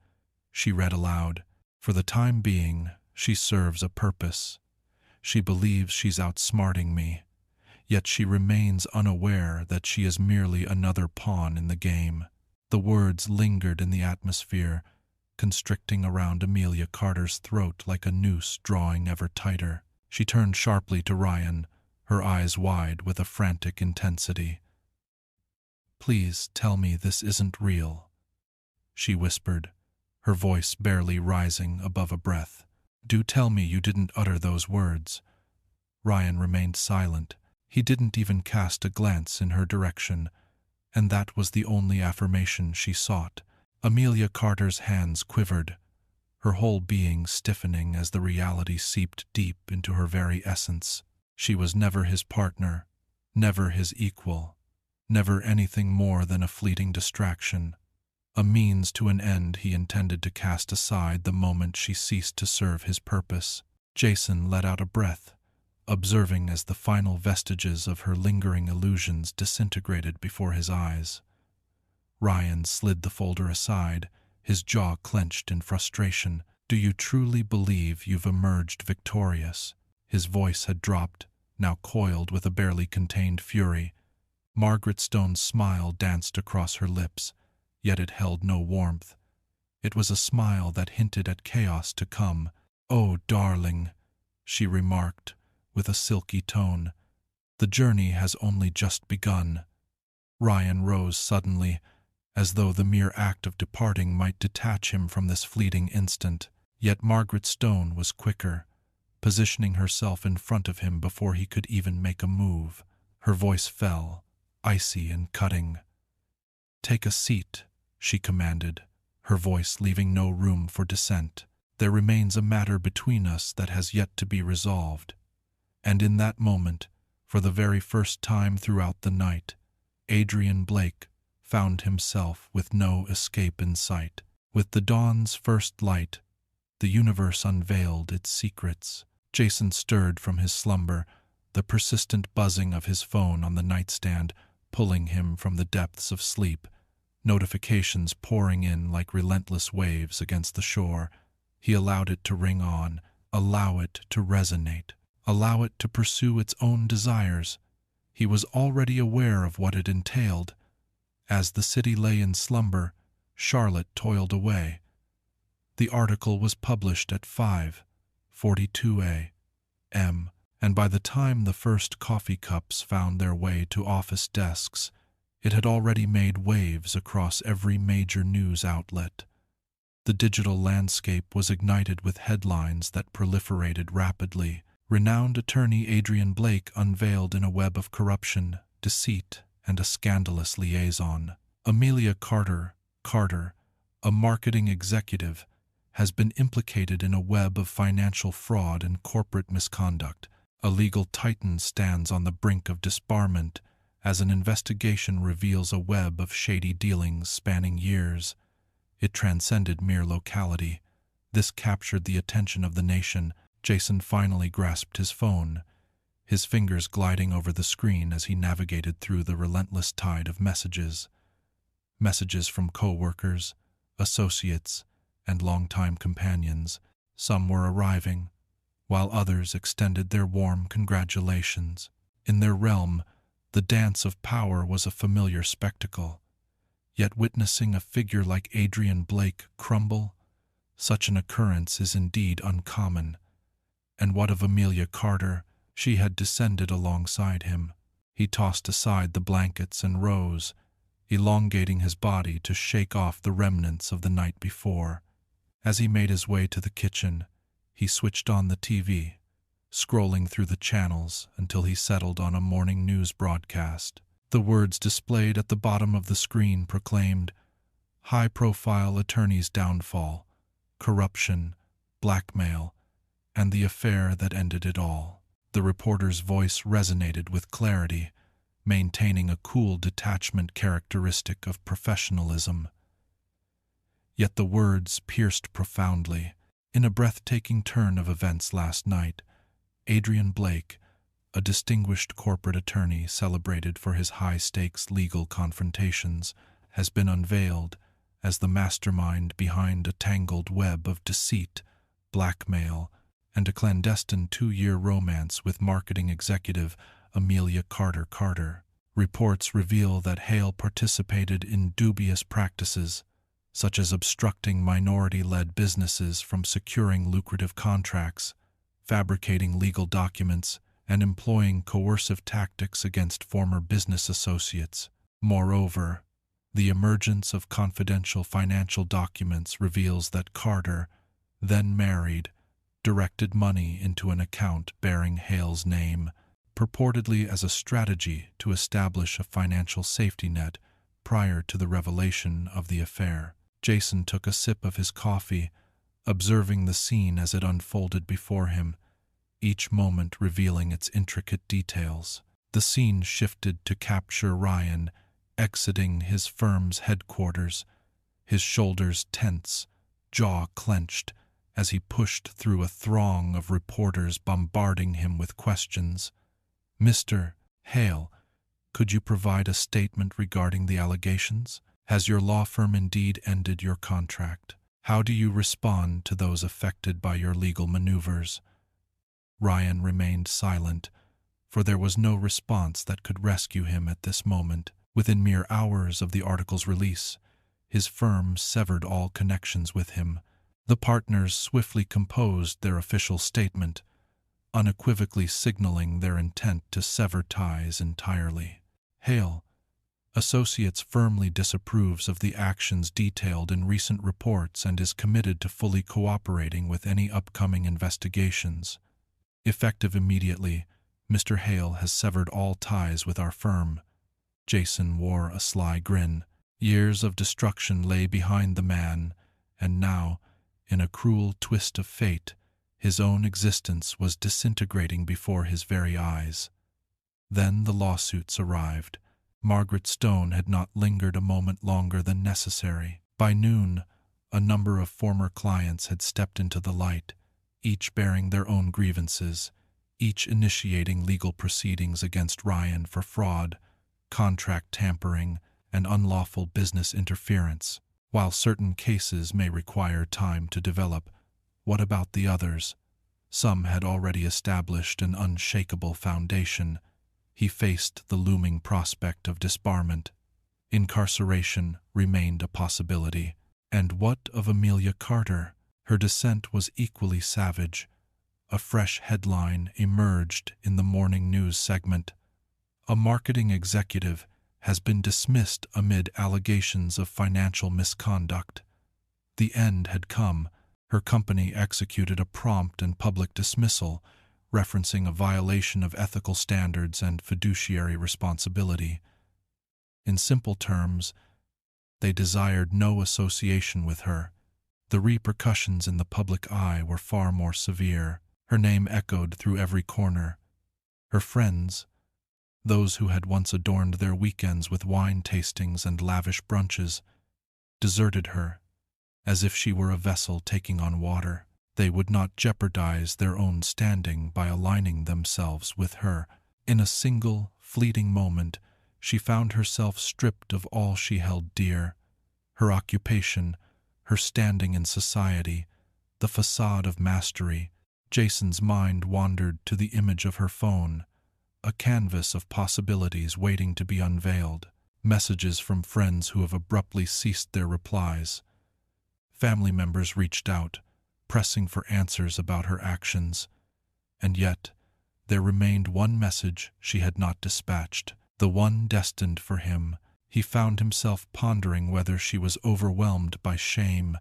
she read aloud. "For the time being, she serves a purpose. She believes she's outsmarting me, yet she remains unaware that she is merely another pawn in the game." The words lingered in the atmosphere, constricting around Amelia Carter's throat like a noose drawing ever tighter. She turned sharply to Ryan, her eyes wide with a frantic intensity. "Please tell me this isn't real," she whispered, her voice barely rising above a breath. "Do tell me you didn't utter those words." Ryan remained silent. He didn't even cast a glance in her direction, and that was the only affirmation she sought. Amelia Carter's hands quivered, her whole being stiffening as the reality seeped deep into her very essence. She was never his partner, never his equal, never anything more than a fleeting distraction, a means to an end he intended to cast aside the moment she ceased to serve his purpose. Jason let out a breath, observing as the final vestiges of her lingering illusions disintegrated before his eyes. Ryan slid the folder aside, his jaw clenched in frustration. "Do you truly believe you've emerged victorious?" His voice had dropped, now coiled with a barely contained fury. Margaret Stone's smile danced across her lips, yet it held no warmth. It was a smile that hinted at chaos to come. "Oh, darling," she remarked, with a silky tone, "the journey has only just begun." Ryan rose suddenly, as though the mere act of departing might detach him from this fleeting instant. Yet Margaret Stone was quicker, positioning herself in front of him before he could even make a move. Her voice fell, icy and cutting. "Take a seat," she commanded, her voice leaving no room for dissent. "There remains a matter between us that has yet to be resolved." And in that moment, for the very first time throughout the night, Adrian Blake found himself with no escape in sight. With the dawn's first light, the universe unveiled its secrets. Jason stirred from his slumber, the persistent buzzing of his phone on the nightstand pulling him from the depths of sleep, notifications pouring in like relentless waves against the shore. He allowed it to ring on, allow it to resonate, allow it to pursue its own desires. He was already aware of what it entailed. As the city lay in slumber, Charlotte toiled away. The article was published at 5:42 a.m., and by the time the first coffee cups found their way to office desks, it had already made waves across every major news outlet. The digital landscape was ignited with headlines that proliferated rapidly. Renowned attorney Adrian Blake unveiled in a web of corruption, deceit, and a scandalous liaison. Amelia Carter, a marketing executive, has been implicated in a web of financial fraud and corporate misconduct. A legal titan stands on the brink of disbarment as an investigation reveals a web of shady dealings spanning years. It transcended mere locality. This captured the attention of the nation. Jason finally grasped his phone, his fingers gliding over the screen as he navigated through the relentless tide of messages. Messages from co-workers, associates, and longtime companions. Some were arriving, while others extended their warm congratulations. In their realm, the dance of power was a familiar spectacle. Yet witnessing a figure like Adrian Blake crumble, such an occurrence is indeed uncommon. And what of Amelia Carter? She had descended alongside him. He tossed aside the blankets and rose, elongating his body to shake off the remnants of the night before. As he made his way to the kitchen, he switched on the TV, scrolling through the channels until he settled on a morning news broadcast. The words displayed at the bottom of the screen proclaimed, "High-profile attorney's downfall, corruption, blackmail, and the affair that ended it all." The reporter's voice resonated with clarity, maintaining a cool detachment characteristic of professionalism. Yet the words pierced profoundly. In a breathtaking turn of events last night, Adrian Blake, a distinguished corporate attorney celebrated for his high-stakes legal confrontations, has been unveiled as the mastermind behind a tangled web of deceit, blackmail, and a clandestine 2-year romance with marketing executive Amelia Carter. Reports reveal that Hale participated in dubious practices, such as obstructing minority-led businesses from securing lucrative contracts, fabricating legal documents, and employing coercive tactics against former business associates. Moreover, the emergence of confidential financial documents reveals that Carter, then married, directed money into an account bearing Hale's name, purportedly as a strategy to establish a financial safety net prior to the revelation of the affair. Jason took a sip of his coffee, observing the scene as it unfolded before him, each moment revealing its intricate details. The scene shifted to capture Ryan exiting his firm's headquarters, his shoulders tense, jaw clenched, as he pushed through a throng of reporters bombarding him with questions. "Mr. Hale, could you provide a statement regarding the allegations? Has your law firm indeed ended your contract? How do you respond to those affected by your legal maneuvers?" Ryan remained silent, for there was no response that could rescue him at this moment. Within mere hours of the article's release, his firm severed all connections with him. The partners swiftly composed their official statement, unequivocally signaling their intent to sever ties entirely. Hale Associates firmly disapproves of the actions detailed in recent reports and is committed to fully cooperating with any upcoming investigations. Effective immediately, Mr. Hale has severed all ties with our firm. Jason wore a sly grin. Years of destruction lay behind the man, and now, in a cruel twist of fate, his own existence was disintegrating before his very eyes. Then the lawsuits arrived. Margaret Stone had not lingered a moment longer than necessary. By noon, a number of former clients had stepped into the light, each bearing their own grievances, each initiating legal proceedings against Ryan for fraud, contract tampering, and unlawful business interference. While certain cases may require time to develop, what about the others? Some had already established an unshakable foundation. He faced the looming prospect of disbarment. Incarceration remained a possibility. And what of Amelia Carter? Her dissent was equally savage. A fresh headline emerged in the morning news segment. A marketing executive has been dismissed amid allegations of financial misconduct. The end had come. Her company executed a prompt and public dismissal, referencing a violation of ethical standards and fiduciary responsibility. In simple terms, they desired no association with her. The repercussions in the public eye were far more severe. Her name echoed through every corner. Her friends, those who had once adorned their weekends with wine tastings and lavish brunches, deserted her, as if she were a vessel taking on water. They would not jeopardize their own standing by aligning themselves with her. In a single, fleeting moment, she found herself stripped of all she held dear: her occupation, her standing in society, the facade of mastery. Jason's mind wandered to the image of her phone, a canvas of possibilities waiting to be unveiled. Messages from friends who have abruptly ceased their replies. Family members reached out, pressing for answers about her actions. And yet, there remained one message she had not dispatched, the one destined for him. He found himself pondering whether she was overwhelmed by shame,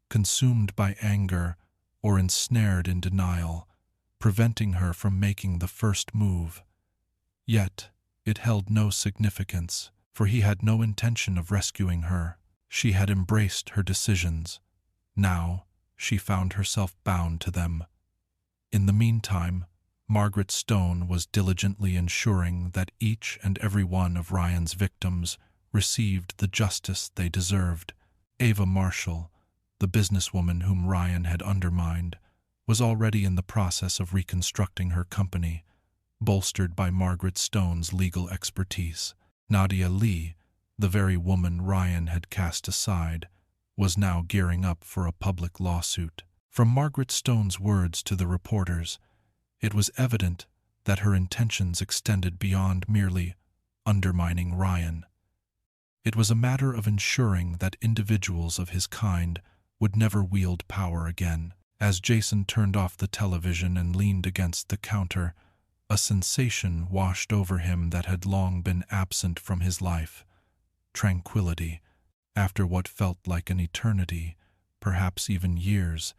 consumed by anger, or ensnared in denial, preventing her from making the first move. Yet, it held no significance, for he had no intention of rescuing her. She had embraced her decisions. Now, she found herself bound to them. In the meantime, Margaret Stone was diligently ensuring that each and every one of Ryan's victims received the justice they deserved. Ava Marshall, the businesswoman whom Ryan had undermined, was already in the process of reconstructing her company, bolstered by Margaret Stone's legal expertise. Nadia Lee, the very woman Ryan had cast aside, was now gearing up for a public lawsuit. From Margaret Stone's words to the reporters, it was evident that her intentions extended beyond merely undermining Ryan. It was a matter of ensuring that individuals of his kind would never wield power again. As Jason turned off the television and leaned against the counter, a sensation washed over him that had long been absent from his life: tranquility. After what felt like an eternity, perhaps even years,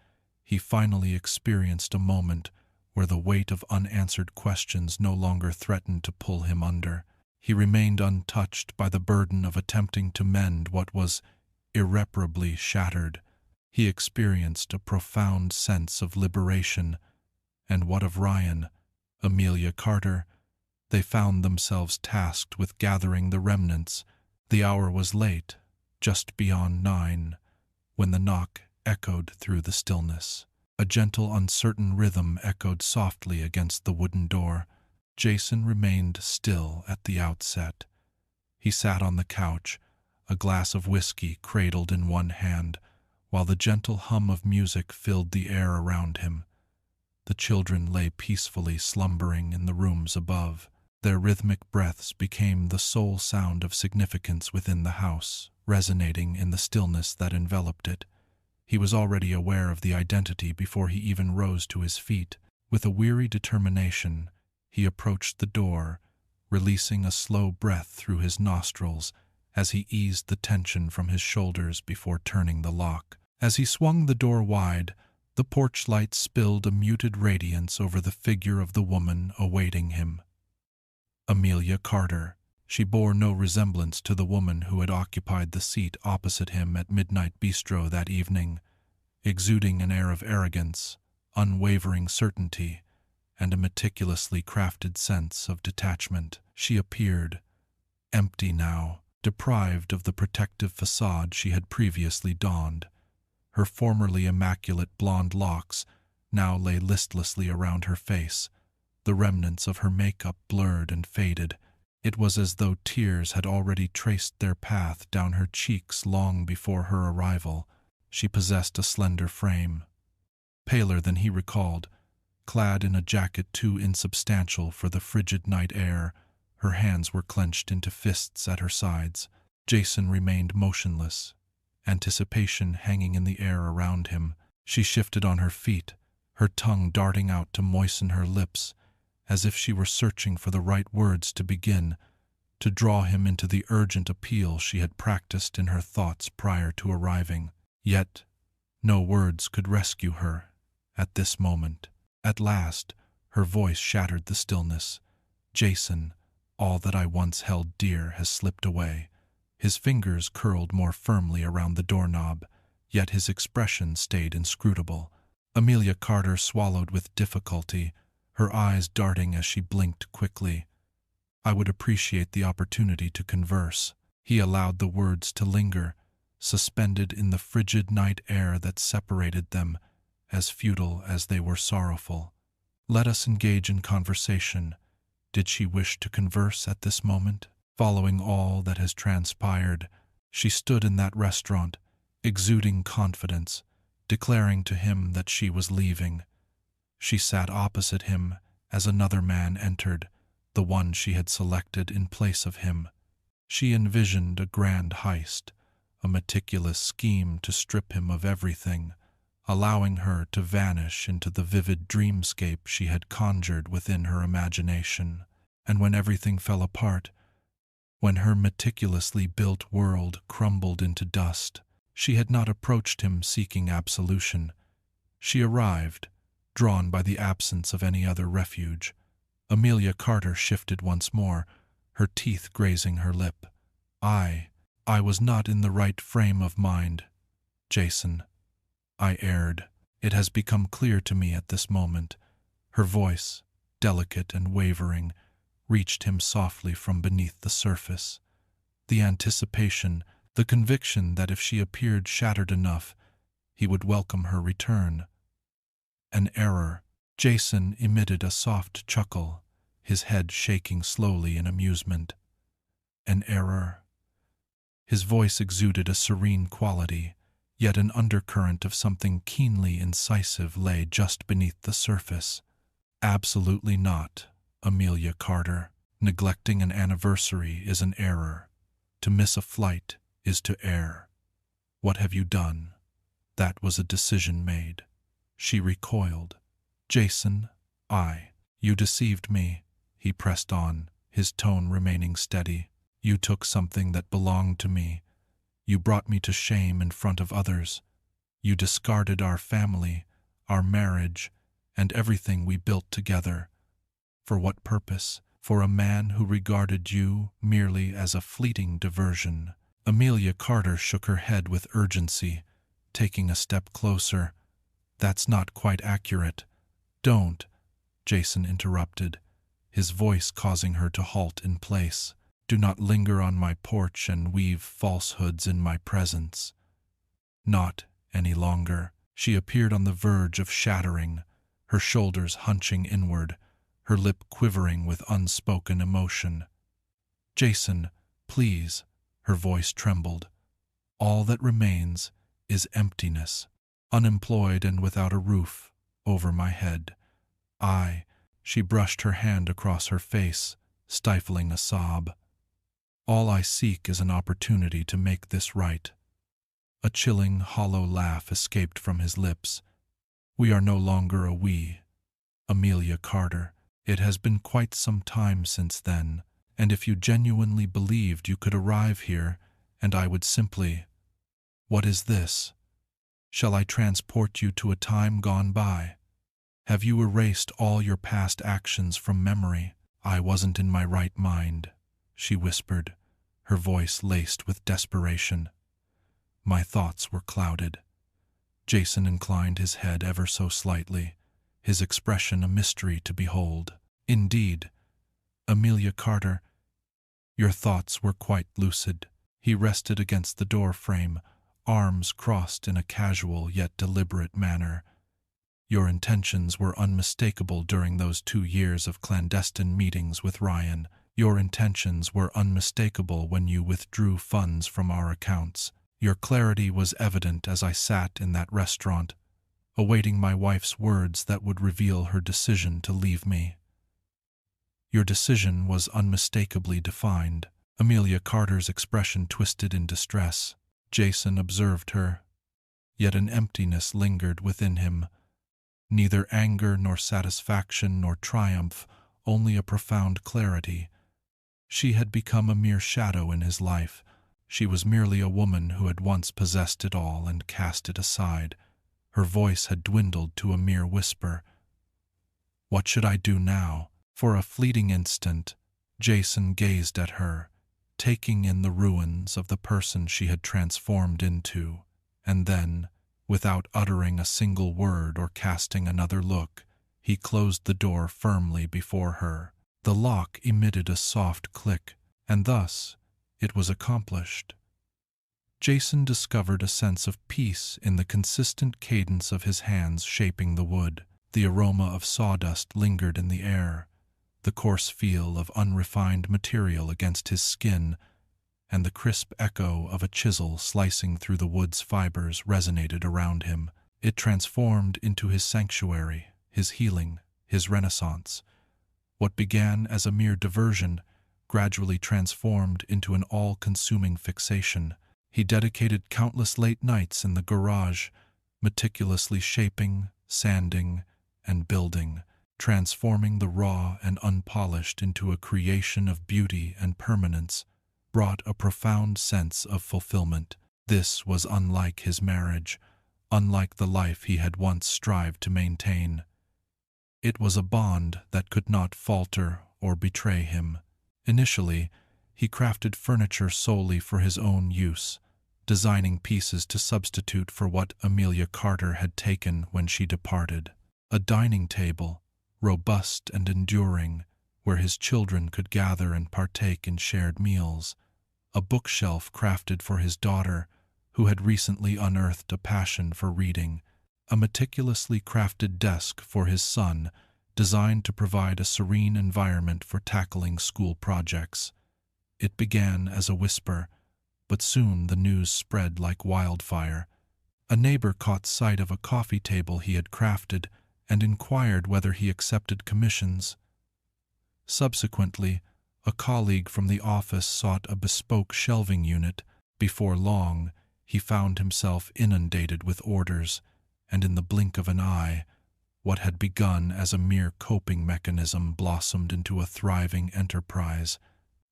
He finally experienced a moment where the weight of unanswered questions no longer threatened to pull him under. He remained untouched by the burden of attempting to mend what was irreparably shattered. He experienced a profound sense of liberation. And what of Ryan, Amelia Carter? They found themselves tasked with gathering the remnants. The hour was late, just beyond 9, when the knock echoed through the stillness. A gentle, uncertain rhythm echoed softly against the wooden door. Jason remained still at the outset. He sat on the couch, a glass of whiskey cradled in one hand, while the gentle hum of music filled the air around him. The children lay peacefully slumbering in the rooms above. Their rhythmic breaths became the sole sound of significance within the house, resonating in the stillness that enveloped it. He was already aware of the identity before he even rose to his feet. With a weary determination, he approached the door, releasing a slow breath through his nostrils as he eased the tension from his shoulders before turning the lock. As he swung the door wide, the porch light spilled a muted radiance over the figure of the woman awaiting him. Amelia Carter. She bore no resemblance to the woman who had occupied the seat opposite him at Midnight Bistro that evening. Exuding an air of arrogance, unwavering certainty, and a meticulously crafted sense of detachment, she appeared, empty now, deprived of the protective facade she had previously donned. Her formerly immaculate blonde locks now lay listlessly around her face, the remnants of her makeup blurred and faded. It was as though tears had already traced their path down her cheeks long before her arrival. She possessed a slender frame, paler than he recalled, clad in a jacket too insubstantial for the frigid night air. Her hands were clenched into fists at her sides. Jason remained motionless, anticipation hanging in the air around him. She shifted on her feet, her tongue darting out to moisten her lips, as if she were searching for the right words to begin, to draw him into the urgent appeal she had practiced in her thoughts prior to arriving. Yet, no words could rescue her at this moment. At last, her voice shattered the stillness. Jason, all that I once held dear has slipped away. His fingers curled more firmly around the doorknob, yet his expression stayed inscrutable. Amelia Carter swallowed with difficulty, her eyes darting as she blinked quickly. I would appreciate the opportunity to converse. He allowed the words to linger, suspended in the frigid night air that separated them, as futile as they were sorrowful. Let us engage in conversation. Did she wish to converse at this moment? Following all that has transpired, she stood in that restaurant, exuding confidence, declaring to him that she was leaving. She sat opposite him as another man entered, the one she had selected in place of him. She envisioned a grand heist, a meticulous scheme to strip him of everything, allowing her to vanish into the vivid dreamscape she had conjured within her imagination. And when everything fell apart, when her meticulously built world crumbled into dust, she had not approached him seeking absolution. She arrived, drawn by the absence of any other refuge. Amelia Carter shifted once more, her teeth grazing her lip. I was not in the right frame of mind, Jason. I erred. It has become clear to me at this moment. Her voice, delicate and wavering, reached him softly from beneath the surface. The anticipation, the conviction that if she appeared shattered enough, he would welcome her return. An error. Jason emitted a soft chuckle, his head shaking slowly in amusement. An error. His voice exuded a serene quality, yet an undercurrent of something keenly incisive lay just beneath the surface. Absolutely not, Amelia Carter. Neglecting an anniversary is an error. To miss a flight is to err. What have you done? That was a decision made. She recoiled. Jason, you deceived me, he pressed on, his tone remaining steady. You took something that belonged to me. You brought me to shame in front of others. You discarded our family, our marriage, and everything we built together. For what purpose? For a man who regarded you merely as a fleeting diversion. Amelia Carter shook her head with urgency, taking a step closer. That's not quite accurate. Don't, Jason interrupted, his voice causing her to halt in place. Do not linger on my porch and weave falsehoods in my presence. Not any longer. She appeared on the verge of shattering, her shoulders hunching inward, her lip quivering with unspoken emotion. Jason, please, her voice trembled. All that remains is emptiness, unemployed and without a roof over my head. She brushed her hand across her face, stifling a sob. All I seek is an opportunity to make this right. A chilling, hollow laugh escaped from his lips. We are no longer a we, Amelia Carter. It has been quite some time since then, and if you genuinely believed you could arrive here, and I would simply— What is this? Shall I transport you to a time gone by? Have you erased all your past actions from memory? I wasn't in my right mind, she whispered, her voice laced with desperation. My thoughts were clouded. Jason inclined his head ever so slightly, his expression a mystery to behold. Indeed, Amelia Carter, your thoughts were quite lucid. He rested against the door frame, arms crossed in a casual yet deliberate manner. Your intentions were unmistakable during those 2 years of clandestine meetings with Ryan. Your intentions were unmistakable when you withdrew funds from our accounts. Your clarity was evident as I sat in that restaurant, awaiting my wife's words that would reveal her decision to leave me. Your decision was unmistakably defined. Amelia Carter's expression twisted in distress. Jason observed her, yet an emptiness lingered within him. Neither anger nor satisfaction nor triumph, only a profound clarity. She had become a mere shadow in his life. She was merely a woman who had once possessed it all and cast it aside. Her voice had dwindled to a mere whisper. What should I do now? For a fleeting instant, Jason gazed at her, taking in the ruins of the person she had transformed into, and then, without uttering a single word or casting another look, he closed the door firmly before her. The lock emitted a soft click, and thus it was accomplished. Jason discovered a sense of peace in the consistent cadence of his hands shaping the wood. The aroma of sawdust lingered in the air, the coarse feel of unrefined material against his skin, and the crisp echo of a chisel slicing through the wood's fibers resonated around him. It transformed into his sanctuary, his healing, his renaissance. What began as a mere diversion gradually transformed into an all-consuming fixation. He dedicated countless late nights in the garage, meticulously shaping, sanding, and building, transforming the raw and unpolished into a creation of beauty and permanence, brought a profound sense of fulfillment. This was unlike his marriage, unlike the life he had once strived to maintain. It was a bond that could not falter or betray him. Initially, he crafted furniture solely for his own use, designing pieces to substitute for what Amelia Carter had taken when she departed. A dining table, robust and enduring, where his children could gather and partake in shared meals. A bookshelf crafted for his daughter, who had recently unearthed a passion for reading. A meticulously crafted desk for his son, designed to provide a serene environment for tackling school projects. It began as a whisper, but soon the news spread like wildfire. A neighbor caught sight of a coffee table he had crafted and inquired whether he accepted commissions. Subsequently, a colleague from the office sought a bespoke shelving unit. Before long, he found himself inundated with orders, and in the blink of an eye, what had begun as a mere coping mechanism blossomed into a thriving enterprise.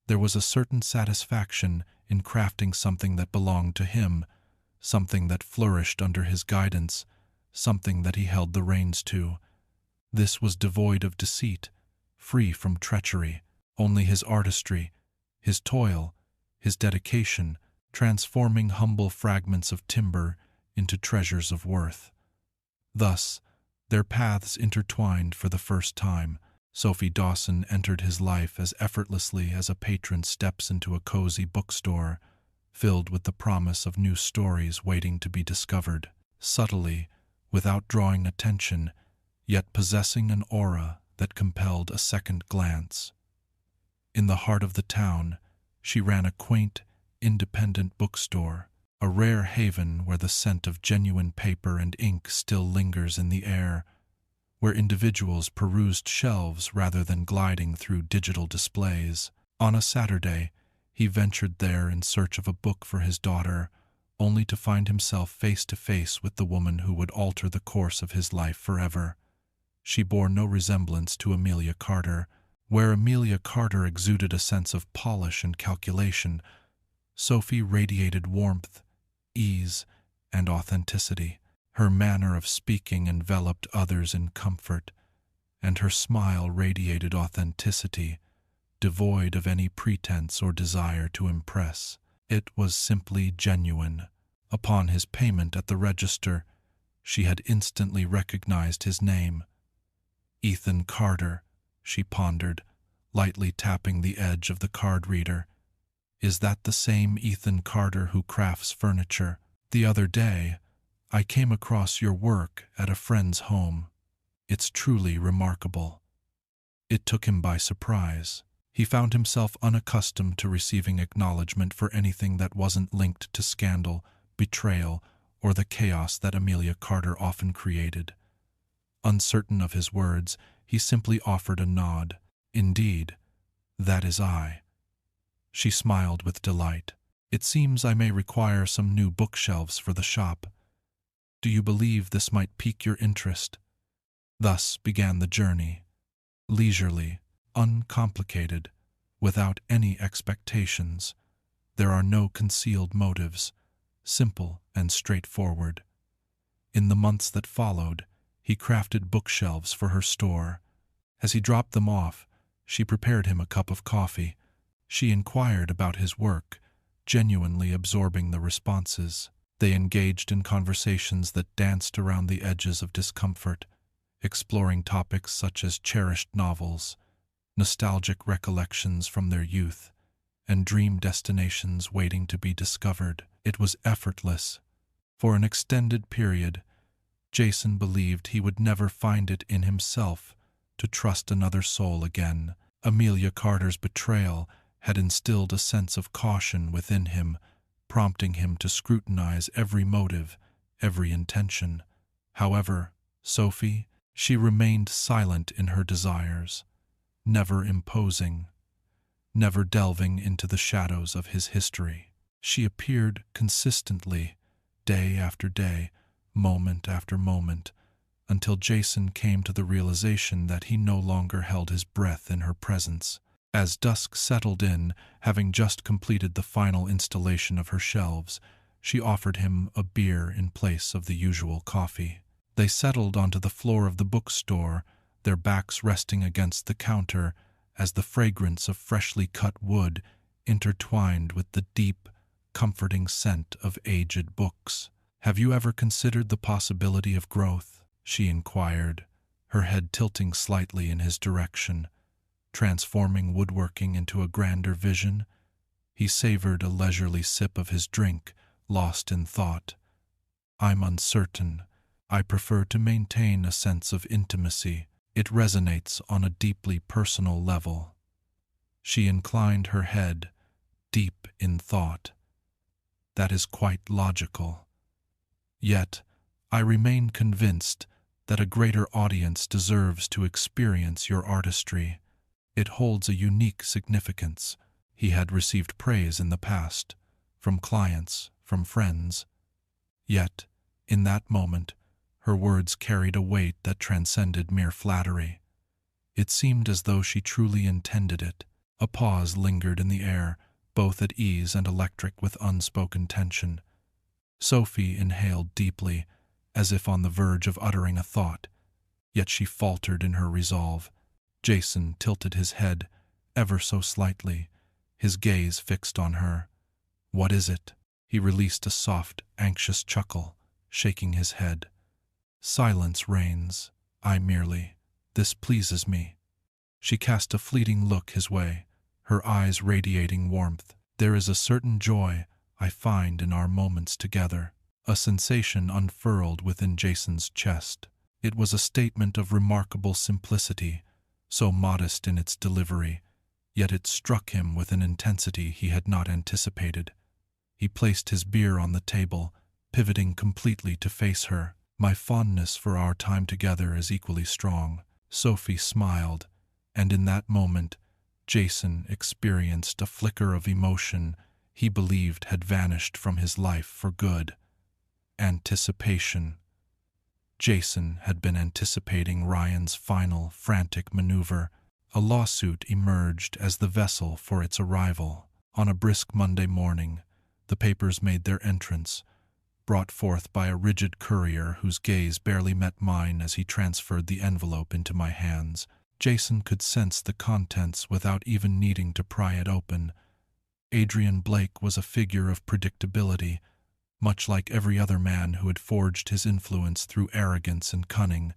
There was a certain satisfaction in crafting something that belonged to him, something that flourished under his guidance, something that he held the reins to. This was devoid of deceit, free from treachery, only his artistry, his toil, his dedication, transforming humble fragments of timber into treasures of worth. Thus, their paths intertwined for the first time. Sophie Dawson entered his life as effortlessly as a patron steps into a cozy bookstore, filled with the promise of new stories waiting to be discovered. Subtly, without drawing attention, yet possessing an aura that compelled a second glance. In the heart of the town, she ran a quaint, independent bookstore, a rare haven where the scent of genuine paper and ink still lingers in the air, where individuals perused shelves rather than gliding through digital displays. On a Saturday, he ventured there in search of a book for his daughter, only to find himself face to face with the woman who would alter the course of his life forever. She bore no resemblance to Amelia Carter. Where Amelia Carter exuded a sense of polish and calculation, Sophie radiated warmth, ease, and authenticity. Her manner of speaking enveloped others in comfort, and her smile radiated authenticity, devoid of any pretense or desire to impress. It was simply genuine. Upon his payment at the register, she had instantly recognized his name. Ethan Carter, she pondered, lightly tapping the edge of the card reader. Is that the same Ethan Carter who crafts furniture? The other day, I came across your work at a friend's home. It's truly remarkable. It took him by surprise. He found himself unaccustomed to receiving acknowledgement for anything that wasn't linked to scandal, betrayal, or the chaos that Amelia Carter often created. Uncertain of his words, he simply offered a nod. Indeed, that is I. She smiled with delight. It seems I may require some new bookshelves for the shop. Do you believe this might pique your interest? Thus began the journey, leisurely, uncomplicated, without any expectations. There are no concealed motives, simple and straightforward. In the months that followed, he crafted bookshelves for her store. As he dropped them off, she prepared him a cup of coffee. She inquired about his work, genuinely absorbing the responses. They engaged in conversations that danced around the edges of discomfort, exploring topics such as cherished novels, nostalgic recollections from their youth, and dream destinations waiting to be discovered. It was effortless. For an extended period, Jason believed he would never find it in himself to trust another soul again. Amelia Carter's betrayal had instilled a sense of caution within him, prompting him to scrutinize every motive, every intention. However, Sophie, she remained silent in her desires, never imposing, never delving into the shadows of his history. She appeared consistently, day after day, moment after moment, until Jason came to the realization that he no longer held his breath in her presence. As dusk settled in, having just completed the final installation of her shelves, she offered him a beer in place of the usual coffee. They settled onto the floor of the bookstore, their backs resting against the counter, as the fragrance of freshly cut wood intertwined with the deep, comforting scent of aged books. "Have you ever considered the possibility of growth?" she inquired, her head tilting slightly in his direction. Transforming woodworking into a grander vision, he savored a leisurely sip of his drink, lost in thought. "I'm uncertain. I prefer to maintain a sense of intimacy. It resonates on a deeply personal level." She inclined her head, deep in thought. "That is quite logical. Yet, I remain convinced that a greater audience deserves to experience your artistry. It holds a unique significance." He had received praise in the past, from clients, from friends. Yet, in that moment, her words carried a weight that transcended mere flattery. It seemed as though she truly intended it. A pause lingered in the air, both at ease and electric with unspoken tension. Sophie inhaled deeply, as if on the verge of uttering a thought, yet she faltered in her resolve. Jason tilted his head ever so slightly, his gaze fixed on her. "What is it?" He released a soft, anxious chuckle, shaking his head. "Silence reigns. I merely. This pleases me." She cast a fleeting look his way, her eyes radiating warmth. "There is a certain joy I find in our moments together." A sensation unfurled within Jason's chest. It was a statement of remarkable simplicity, so modest in its delivery, yet it struck him with an intensity he had not anticipated. He placed his beer on the table, pivoting completely to face her. "My fondness for our time together is equally strong." Sophie smiled, and in that moment, Jason experienced a flicker of emotion he believed had vanished from his life for good. Anticipation. Jason had been anticipating Ryan's final, frantic maneuver. A lawsuit emerged as the vessel for its arrival. On a brisk Monday morning, the papers made their entrance, brought forth by a rigid courier whose gaze barely met mine as he transferred the envelope into my hands. Jason could sense the contents without even needing to pry it open. Adrian Blake was a figure of predictability, much like every other man who had forged his influence through arrogance and cunning.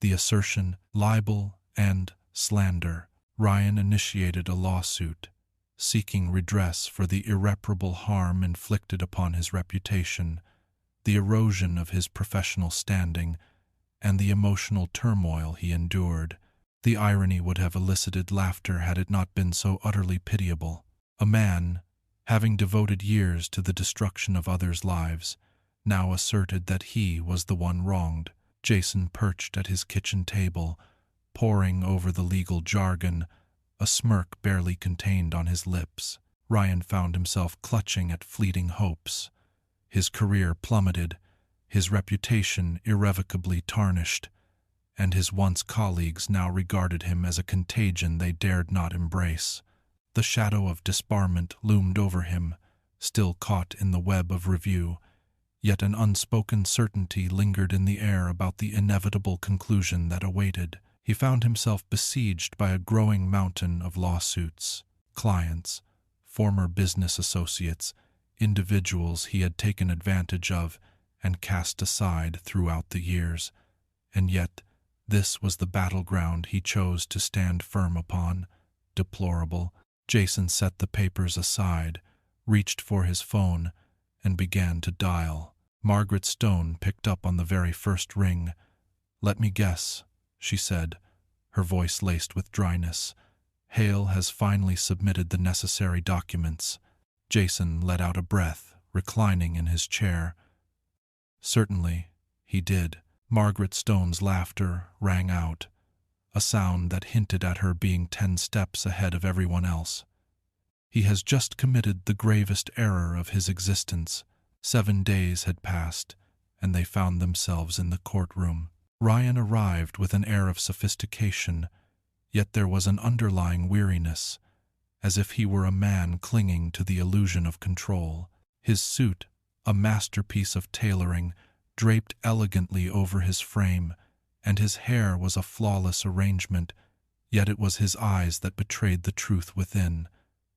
The assertion, libel, and slander. Ryan initiated a lawsuit, seeking redress for the irreparable harm inflicted upon his reputation, the erosion of his professional standing, and the emotional turmoil he endured. The irony would have elicited laughter had it not been so utterly pitiable. A man, having devoted years to the destruction of others' lives, now asserted that he was the one wronged. Jason perched at his kitchen table, poring over the legal jargon, a smirk barely contained on his lips. Ryan found himself clutching at fleeting hopes. His career plummeted, his reputation irrevocably tarnished, and his once colleagues now regarded him as a contagion they dared not embrace. The shadow of disbarment loomed over him, still caught in the web of review, yet an unspoken certainty lingered in the air about the inevitable conclusion that awaited. He found himself besieged by a growing mountain of lawsuits. Clients, former business associates, individuals he had taken advantage of and cast aside throughout the years. And yet, this was the battleground he chose to stand firm upon. Deplorable. Jason set the papers aside, reached for his phone, and began to dial. Margaret Stone picked up on the very first ring. "Let me guess," she said, her voice laced with dryness. "Hale has finally submitted the necessary documents." Jason let out a breath, reclining in his chair. "Certainly, he did." Margaret Stone's laughter rang out, a sound that hinted at her being 10 steps ahead of everyone else. "He has just committed the gravest error of his existence." 7 days had passed, and they found themselves in the courtroom. Ryan arrived with an air of sophistication, yet there was an underlying weariness, as if he were a man clinging to the illusion of control. His suit, a masterpiece of tailoring, draped elegantly over his frame, and his hair was a flawless arrangement, yet it was his eyes that betrayed the truth within.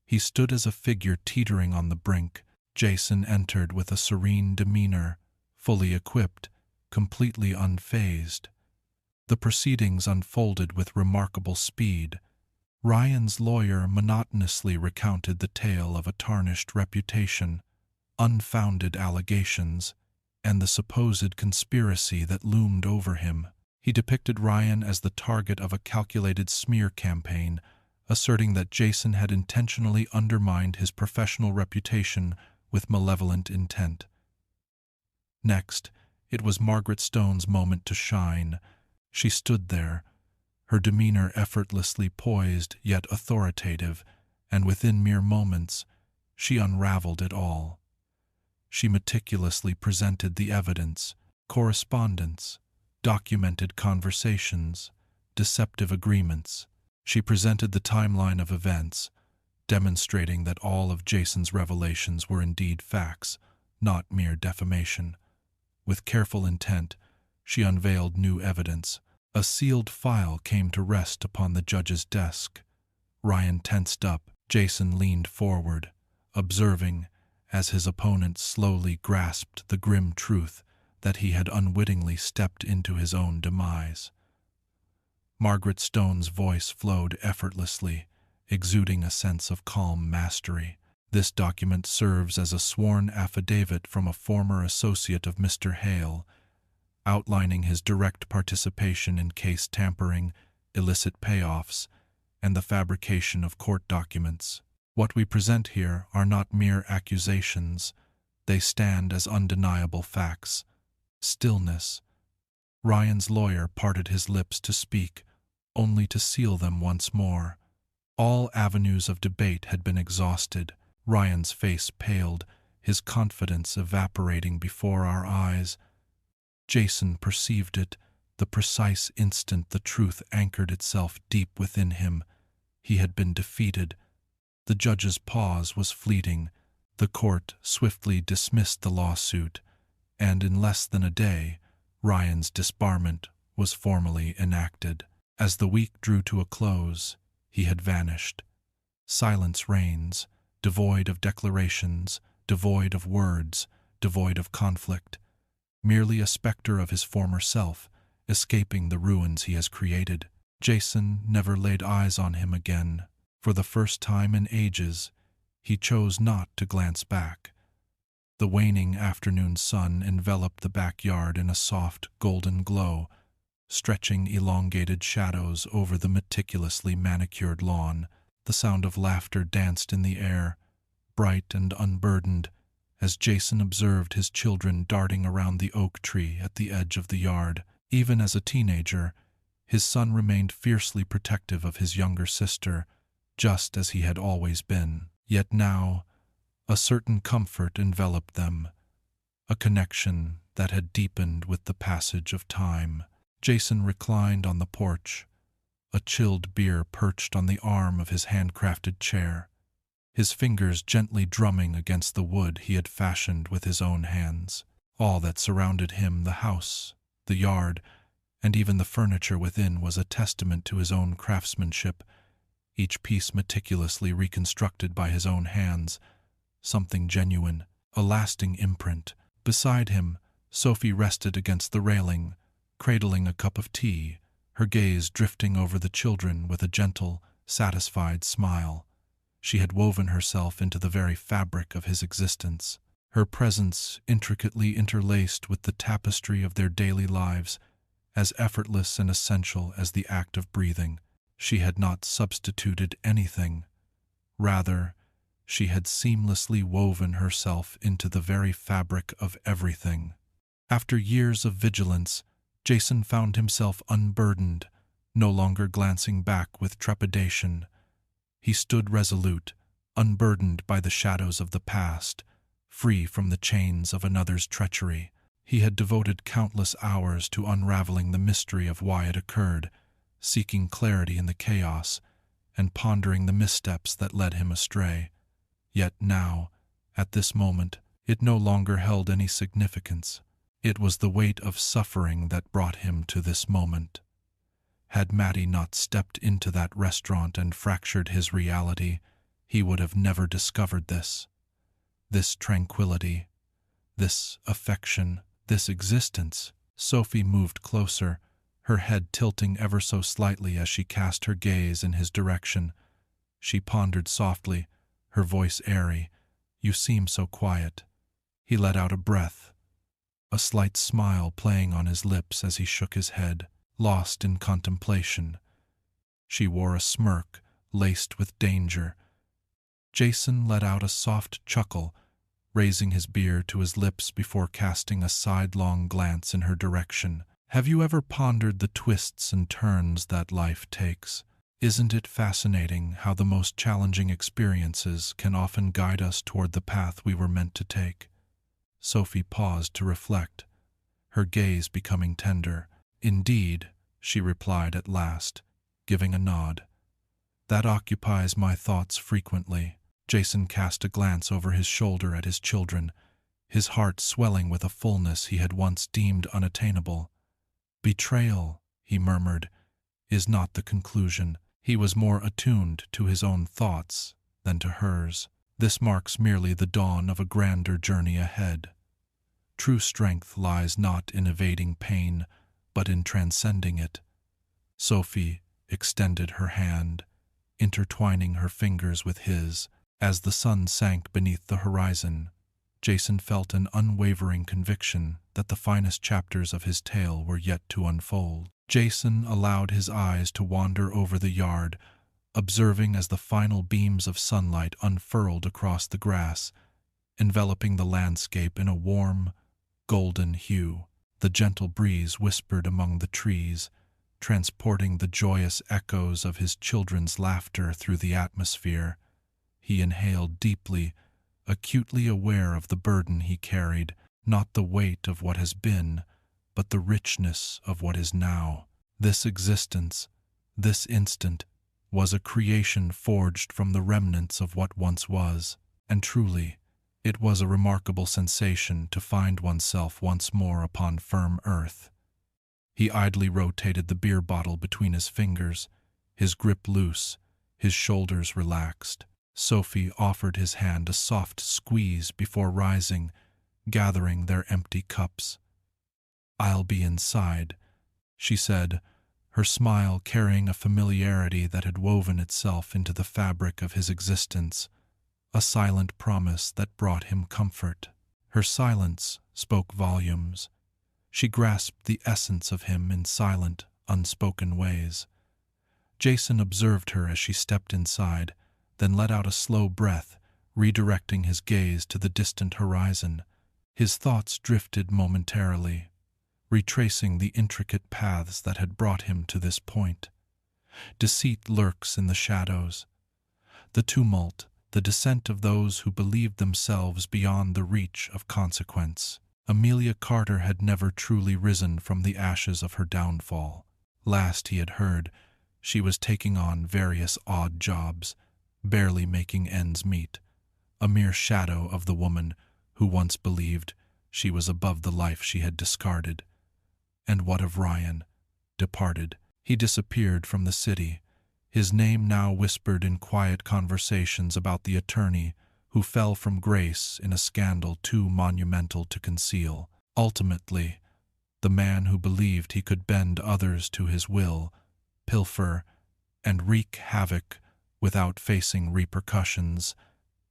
He stood as a figure teetering on the brink. Jason entered with a serene demeanor, fully equipped, completely unfazed. The proceedings unfolded with remarkable speed. Ryan's lawyer monotonously recounted the tale of a tarnished reputation, unfounded allegations, and the supposed conspiracy that loomed over him. He depicted Ryan as the target of a calculated smear campaign, asserting that Jason had intentionally undermined his professional reputation with malevolent intent. Next, it was Margaret Stone's moment to shine. She stood there, her demeanor effortlessly poised yet authoritative, and within mere moments, she unraveled it all. She meticulously presented the evidence, correspondence, documented conversations, deceptive agreements. She presented the timeline of events, demonstrating that all of Jason's revelations were indeed facts, not mere defamation. With careful intent, she unveiled new evidence. A sealed file came to rest upon the judge's desk. Ryan tensed up. Jason leaned forward, observing as his opponent slowly grasped the grim truth that he had unwittingly stepped into his own demise. Margaret Stone's voice flowed effortlessly, exuding a sense of calm mastery. This document serves as a sworn affidavit from a former associate of Mr. Hale, outlining his direct participation in case tampering, illicit payoffs, and the fabrication of court documents. What we present here are not mere accusations. They stand as undeniable facts. Stillness. Ryan's lawyer parted his lips to speak, only to seal them once more. All avenues of debate had been exhausted. Ryan's face paled, his confidence evaporating before our eyes. Jason perceived it, the precise instant the truth anchored itself deep within him. He had been defeated. The judge's pause was fleeting. The court swiftly dismissed the lawsuit, and in less than a day, Ryan's disbarment was formally enacted. As the week drew to a close, he had vanished. Silence reigns, devoid of declarations, devoid of words, devoid of conflict, merely a specter of his former self, escaping the ruins he has created. Jason never laid eyes on him again. For the first time in ages, he chose not to glance back. The waning afternoon sun enveloped the backyard in a soft, golden glow, stretching elongated shadows over the meticulously manicured lawn. The sound of laughter danced in the air, bright and unburdened, as Jason observed his children darting around the oak tree at the edge of the yard. Even as a teenager, his son remained fiercely protective of his younger sister, just as he had always been. Yet now, a certain comfort enveloped them, a connection that had deepened with the passage of time. Jason reclined on the porch, a chilled beer perched on the arm of his handcrafted chair, his fingers gently drumming against the wood he had fashioned with his own hands. All that surrounded him, the house, the yard, and even the furniture within, was a testament to his own craftsmanship, each piece meticulously reconstructed by his own hands, something genuine, a lasting imprint. Beside him, Sophie rested against the railing, cradling a cup of tea, her gaze drifting over the children with a gentle, satisfied smile. She had woven herself into the very fabric of his existence, her presence intricately interlaced with the tapestry of their daily lives, as effortless and essential as the act of breathing. She had not substituted anything. Rather, she had seamlessly woven herself into the very fabric of everything. After years of vigilance, Jason found himself unburdened, no longer glancing back with trepidation. He stood resolute, unburdened by the shadows of the past, free from the chains of another's treachery. He had devoted countless hours to unraveling the mystery of why it occurred, seeking clarity in the chaos, and pondering the missteps that led him astray. Yet now, at this moment, it no longer held any significance. It was the weight of suffering that brought him to this moment. Had Maddie not stepped into that restaurant and fractured his reality, he would have never discovered this. This tranquility, this affection, this existence. Sophie moved closer, her head tilting ever so slightly as she cast her gaze in his direction. She pondered softly, her voice airy. "You seem so quiet." He let out a breath, a slight smile playing on his lips as he shook his head, lost in contemplation. She wore a smirk laced with danger. Jason let out a soft chuckle, raising his beer to his lips before casting a sidelong glance in her direction. "Have you ever pondered the twists and turns that life takes? Isn't it fascinating how the most challenging experiences can often guide us toward the path we were meant to take?" Sophie paused to reflect, her gaze becoming tender. "Indeed," she replied at last, giving a nod. "That occupies my thoughts frequently." Jason cast a glance over his shoulder at his children, his heart swelling with a fullness he had once deemed unattainable. Betrayal, he murmured, is not the conclusion. He was more attuned to his own thoughts than to hers. This marks merely the dawn of a grander journey ahead. True strength lies not in evading pain, but in transcending it. Sophie extended her hand, intertwining her fingers with his. As the sun sank beneath the horizon, Jason felt an unwavering conviction that the finest chapters of his tale were yet to unfold. Jason allowed his eyes to wander over the yard, observing as the final beams of sunlight unfurled across the grass, enveloping the landscape in a warm, golden hue. The gentle breeze whispered among the trees, transporting the joyous echoes of his children's laughter through the atmosphere. He inhaled deeply, acutely aware of the burden he carried, not the weight of what has been, but the richness of what is now. This existence, this instant, was a creation forged from the remnants of what once was, and truly, it was a remarkable sensation to find oneself once more upon firm earth. He idly rotated the beer bottle between his fingers, his grip loose, his shoulders relaxed. Sophie offered his hand a soft squeeze before rising, gathering their empty cups. "I'll be inside," she said, her smile carrying a familiarity that had woven itself into the fabric of his existence, a silent promise that brought him comfort. Her silence spoke volumes. She grasped the essence of him in silent, unspoken ways. Jason observed her as she stepped inside, then let out a slow breath, redirecting his gaze to the distant horizon. His thoughts drifted momentarily, retracing the intricate paths that had brought him to this point. Deceit lurks in the shadows. The tumult, the descent of those who believed themselves beyond the reach of consequence. Amelia Carter had never truly risen from the ashes of her downfall. Last he had heard, she was taking on various odd jobs, barely making ends meet, a mere shadow of the woman who once believed she was above the life she had discarded. And what of Ryan? Departed. He disappeared from the city, his name now whispered in quiet conversations about the attorney who fell from grace in a scandal too monumental to conceal. Ultimately, the man who believed he could bend others to his will, pilfer, and wreak havoc without facing repercussions,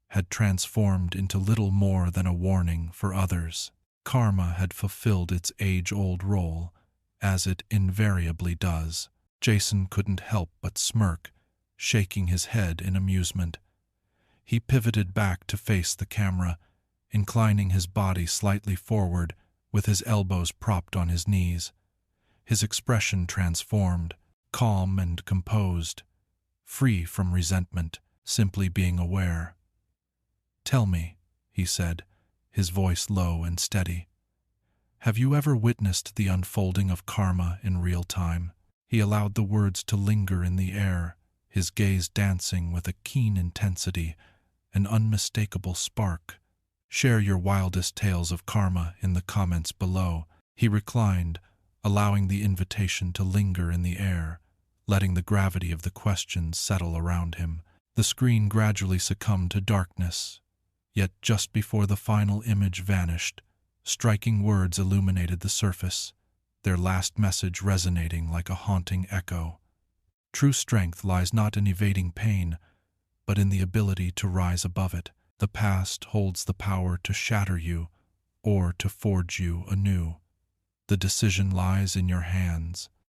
had transformed into little more than a warning for others. Karma had fulfilled its age-old role, as it invariably does. Jason couldn't help but smirk, shaking his head in amusement. He pivoted back to face the camera, inclining his body slightly forward with his elbows propped on his knees. His expression transformed, calm and composed, free from resentment, simply being aware. "Tell me," he said, his voice low and steady, "have you ever witnessed the unfolding of karma in real time?" He allowed the words to linger in the air, his gaze dancing with a keen intensity, an unmistakable spark. Share your wildest tales of karma in the comments below. He reclined, allowing the invitation to linger in the air, letting the gravity of the question settle around him. The screen gradually succumbed to darkness, yet just before the final image vanished, striking words illuminated the surface, their last message resonating like a haunting echo. True strength lies not in evading pain, but in the ability to rise above it. The past holds the power to shatter you or to forge you anew. The decision lies in your hands.